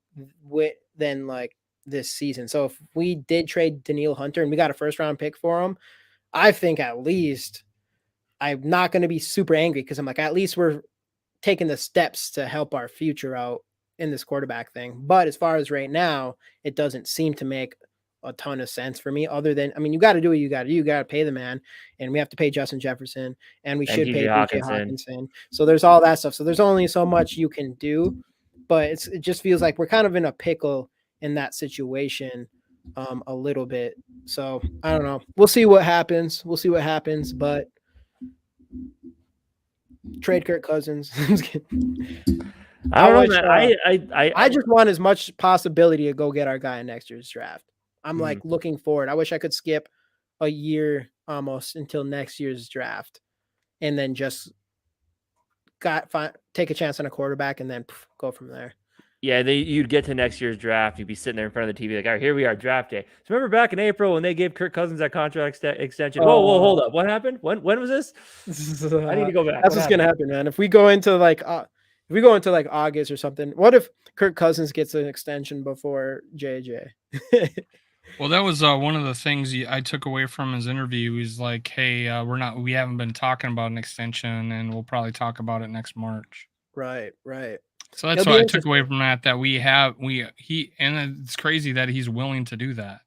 like this season. So if we did trade Danielle Hunter and we got a first round pick for him, I think at least I'm not going to be super angry because I'm like, at least we're taking the steps to help our future out in this quarterback thing. But as far as right now, it doesn't seem to make a ton of sense for me, other than, I mean, you got to do what you got to do. You got to pay the man, and we have to pay Justin Jefferson, and we should pay DJ Hawkinson. So there's all that stuff. So there's only so much you can do, but it just feels like we're kind of in a pickle in that situation a little bit. So I don't know. We'll see what happens. But trade Kirk Cousins. I just want as much possibility to go get our guy in next year's draft. I'm like looking forward. I wish I could skip a year almost until next year's draft and then just take a chance on a quarterback and then go from there. Yeah, you'd get to next year's draft. You'd be sitting there in front of the TV like, all right, here we are, draft day. So remember back in April when they gave Kirk Cousins that contract extension? Whoa, hold up. What happened? When was this? I need to go back. That's what's going to happen, man. If we go into like August or something, what if Kirk Cousins gets an extension before JJ? Well, that was one of the things I took away from his interview. He's like, "Hey, we haven't been talking about an extension, and we'll probably talk about it next March." Right. So that's what I took away from that. That and it's crazy that he's willing to do that.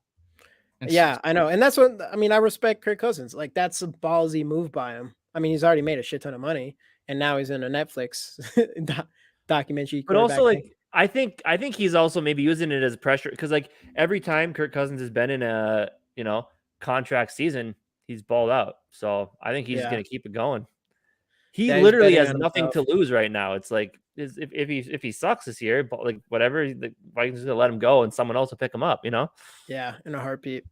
I know, and that's what I mean. I respect Kirk Cousins. Like that's a ballsy move by him. I mean, he's already made a shit ton of money, and now he's in a Netflix documentary. But also, like, I think he's also maybe using it as pressure because, like, every time Kirk Cousins has been in a contract season, he's balled out. So I think he's going to keep it going. He literally has nothing to lose right now. It's like if he sucks this year, but like whatever, the Vikings are going to let him go, and someone else will pick him up. Yeah, in a heartbeat.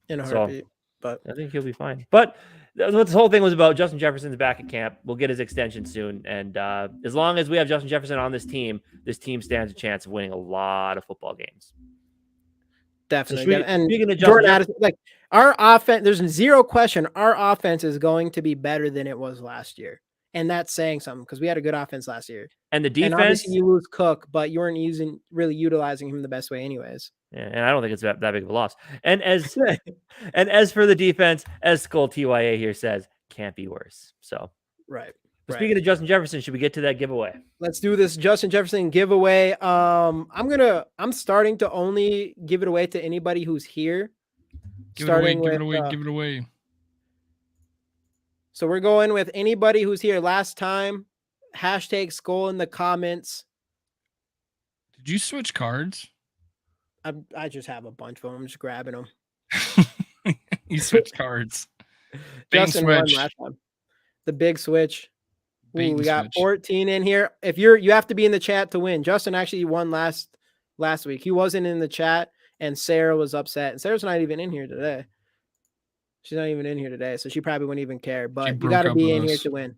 But I think he'll be fine. But what this whole thing was about, Justin Jefferson's back at camp. We'll get his extension soon. And as long as we have Justin Jefferson on this team stands a chance of winning a lot of football games. Definitely. And Jordan Addison, like our offense, there's zero question our offense is going to be better than it was last year. And that's saying something because we had a good offense last year. And the defense, and obviously you lose Cook, but you weren't really utilizing him the best way anyways. Yeah, and I don't think it's that big of a loss. And as for the defense, as Skol TYA here says, can't be worse. So right. Speaking of Justin Jefferson, should we get to that giveaway? Let's do this Justin Jefferson giveaway. I'm starting to only give it away to anybody who's here. Give it away. So we're going with anybody who's here. Last time, hashtag Skol in the comments. Did you switch cards? I just have a bunch of them. I'm just grabbing them. You switch cards. Justin won last time. The big switch. Ooh, we got 14 in here. If you have to be in the chat to win. Justin actually won last last week. He wasn't in the chat, and Sarah was upset. And Sarah's not even in here today. She's not even in here today, so she probably wouldn't even care. But you got to be in here to win.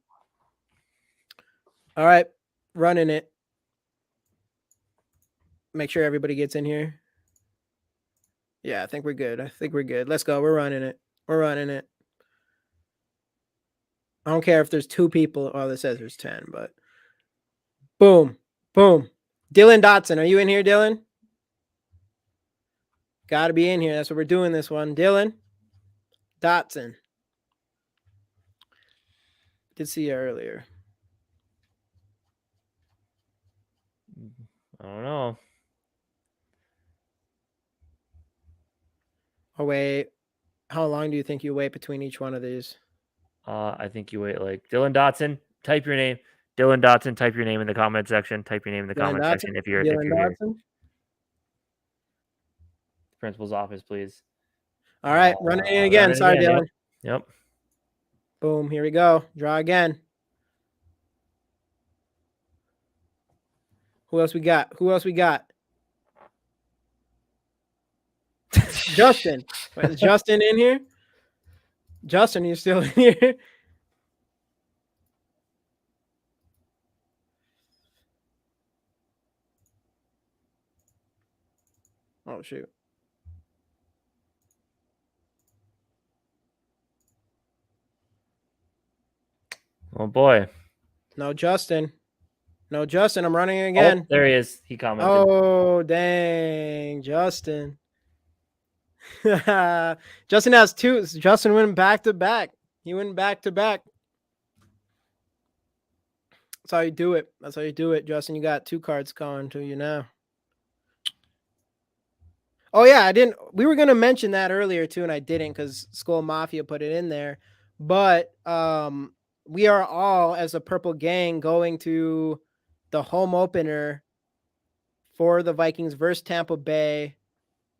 All right, running it. Make sure everybody gets in here. Yeah, I think we're good. Let's go. We're running it. I don't care if there's 2 people. Oh, this says there's 10, but boom. Dylan Dotson. Are you in here, Dylan? Got to be in here. That's what we're doing this one. Dylan Dotson. Did see you earlier. I don't know. Oh, wait. How long do you think you wait between each one of these? I think you wait like Dylan Dotson. Type your name. Dylan Dotson. Type your name in the comment section. Type your name in the comment section if you're here. Principal's office, please. All right, running in again. Sorry, Dylan. Yep. Boom. Here we go. Draw again. Who else we got? Justin. Wait, is Justin in here? Justin, you still in here? Oh, shoot. Oh, boy. No, Justin. I'm running again. Oh, there he is. He commented. Oh, dang. Justin. Justin has 2. Justin went back to back. He went back to back. That's how you do it. Justin. You got 2 cards coming to you now. Oh, yeah. We were going to mention that earlier, too, and I didn't because Skol Mafia put it in there. But we are all, as a Purple Gang, going to the home opener for the Vikings versus Tampa Bay.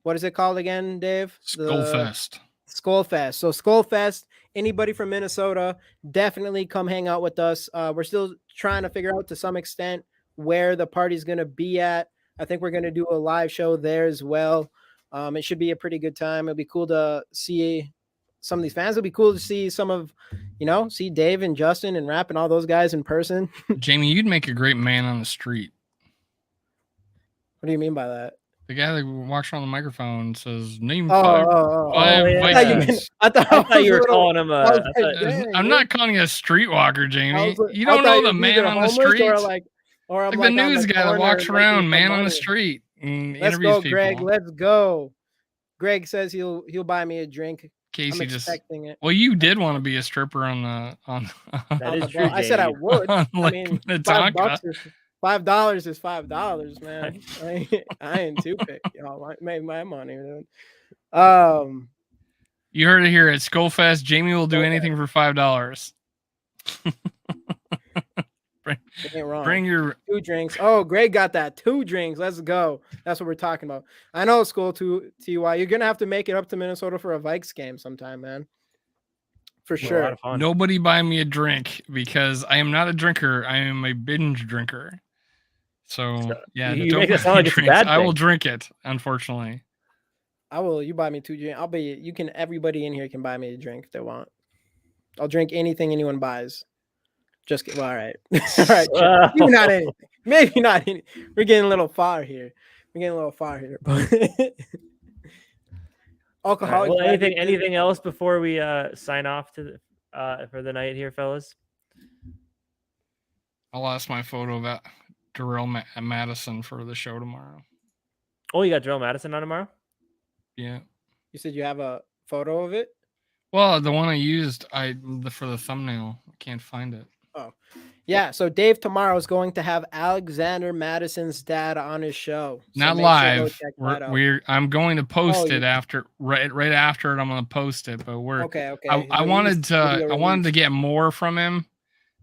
What is it called again, Dave? Skullfest. Skullfest. So Skullfest, anybody from Minnesota, definitely come hang out with us. We're still trying to figure out to some extent where the party's going to be at. I think we're going to do a live show there as well. It should be a pretty good time. It'll be cool to see some of these fans. It'll be cool to see some of, see Dave and Justin and Rap and all those guys in person. Jamie, you'd make a great man on the street. What do you mean by that? The guy that walks around the microphone says, "Name five Vikings." I thought you were calling him I'm not calling you a streetwalker, Jamie. You don't know the man on the street. Or the news guy that walks around, man on the street. Let's go, people. Greg. Let's go. Greg says he'll buy me a drink. Casey well, you did want to be a stripper on that is true. I said I would. I mean, $5 is $5, man. I ain't too picky. Y'all made my money, dude. You heard it here at Skullfest. Jamie will do anything for $5. Bring your 2 drinks. Oh, Greg got that. 2 drinks. Let's go. That's what we're talking about. I know, Skol TY. You're gonna have to make it up to Minnesota for a Vikes game sometime, man. For sure. Nobody buy me a drink because I am not a drinker. I am a binge drinker. So yeah, you make it sound like it's a bad thing. I will drink it. Unfortunately, I will. You buy me 2 drinks. Everybody in here can buy me a drink if they want. I'll drink anything anyone buys. All right. All right. Maybe not anything. Maybe not anything. We're getting a little far here. But alcoholic. Well, anything else before we sign off for the night here, fellas? I'll ask my photo of Darrell Madison for the show tomorrow. Oh, you got Darrell Madison on tomorrow? Yeah. You said you have a photo of it? Well, the one I used for the thumbnail. I can't find it. Oh, yeah. So Dave tomorrow is going to have Alexander Madison's dad on his show. So not live. I'm going to post it after right after it. I'm going to post it. But okay. I wanted to get more from him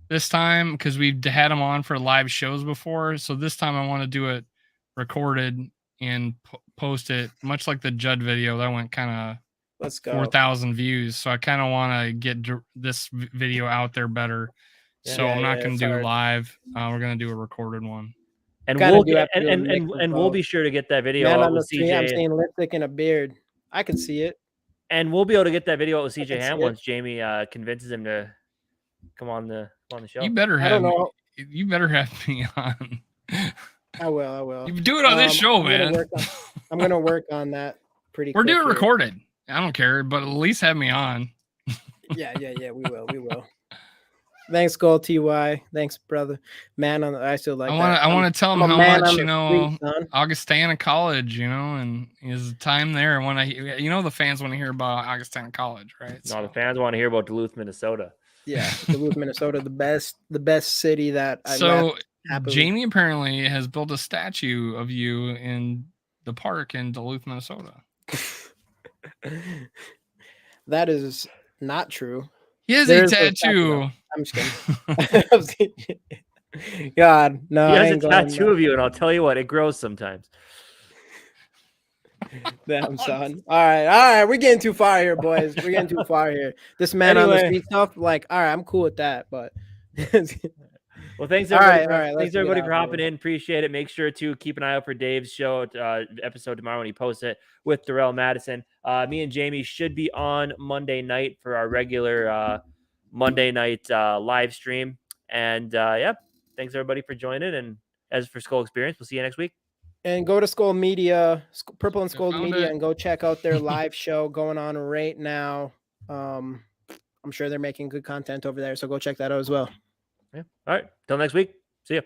this time because we've had him on for live shows before. So this time I want to do it recorded and post it, much like the Judd video that went kind of 4,000 views. So I kind of want to get this video out there better. So I'm not going to do live. We're going to do a recorded one. And Kinda we'll do a mix of we'll both. be sure to get that video Man out on the with street, I'm CJ. seeing lipstick and a beard. I can see it. And we'll be able to get that video out with I CJ can Ham see it. once Jamie convinces him to come on the show. You better I don't have know. you better have me on. I will. You do it on this show, I'm man. I'm gonna work on that pretty We're quick doing here. recorded. I don't care, but at least have me on. Yeah, we will. Thanks, Skol TY. Thanks, brother. Man on the I still like that. I want to tell him I'm a how man much, on you the know, street, son. Augustana College, you know, and his time there. When you know, the fans want to hear about Augustana College, right? No, the fans want to hear about Duluth, Minnesota. Yeah, Duluth, Minnesota, the best city that I So left. Jamie apparently has built a statue of you in the park in Duluth, Minnesota. That is not true. He has a tattoo. I'm just kidding. God, no. He has a tattoo of you, and I'll tell you what, it grows sometimes. Damn, son. All right. We're getting too far here, boys. We're getting too far here. This man on the street stuff, like, all right, I'm cool with that, but. Well, thanks everybody. All right, For hopping in. Appreciate it. Make sure to keep an eye out for Dave's show episode tomorrow when he posts it with Darrell Madison. Me and Jamie should be on Monday night for our regular Monday night live stream. And yeah, thanks everybody for joining. And as for Skol Experience, we'll see you next week. And go to Skol Media, Purple and Skol Media, and go check out their live show going on right now. I'm sure they're making good content over there, so go check that out as well. Yeah. All right. Till next week. See ya.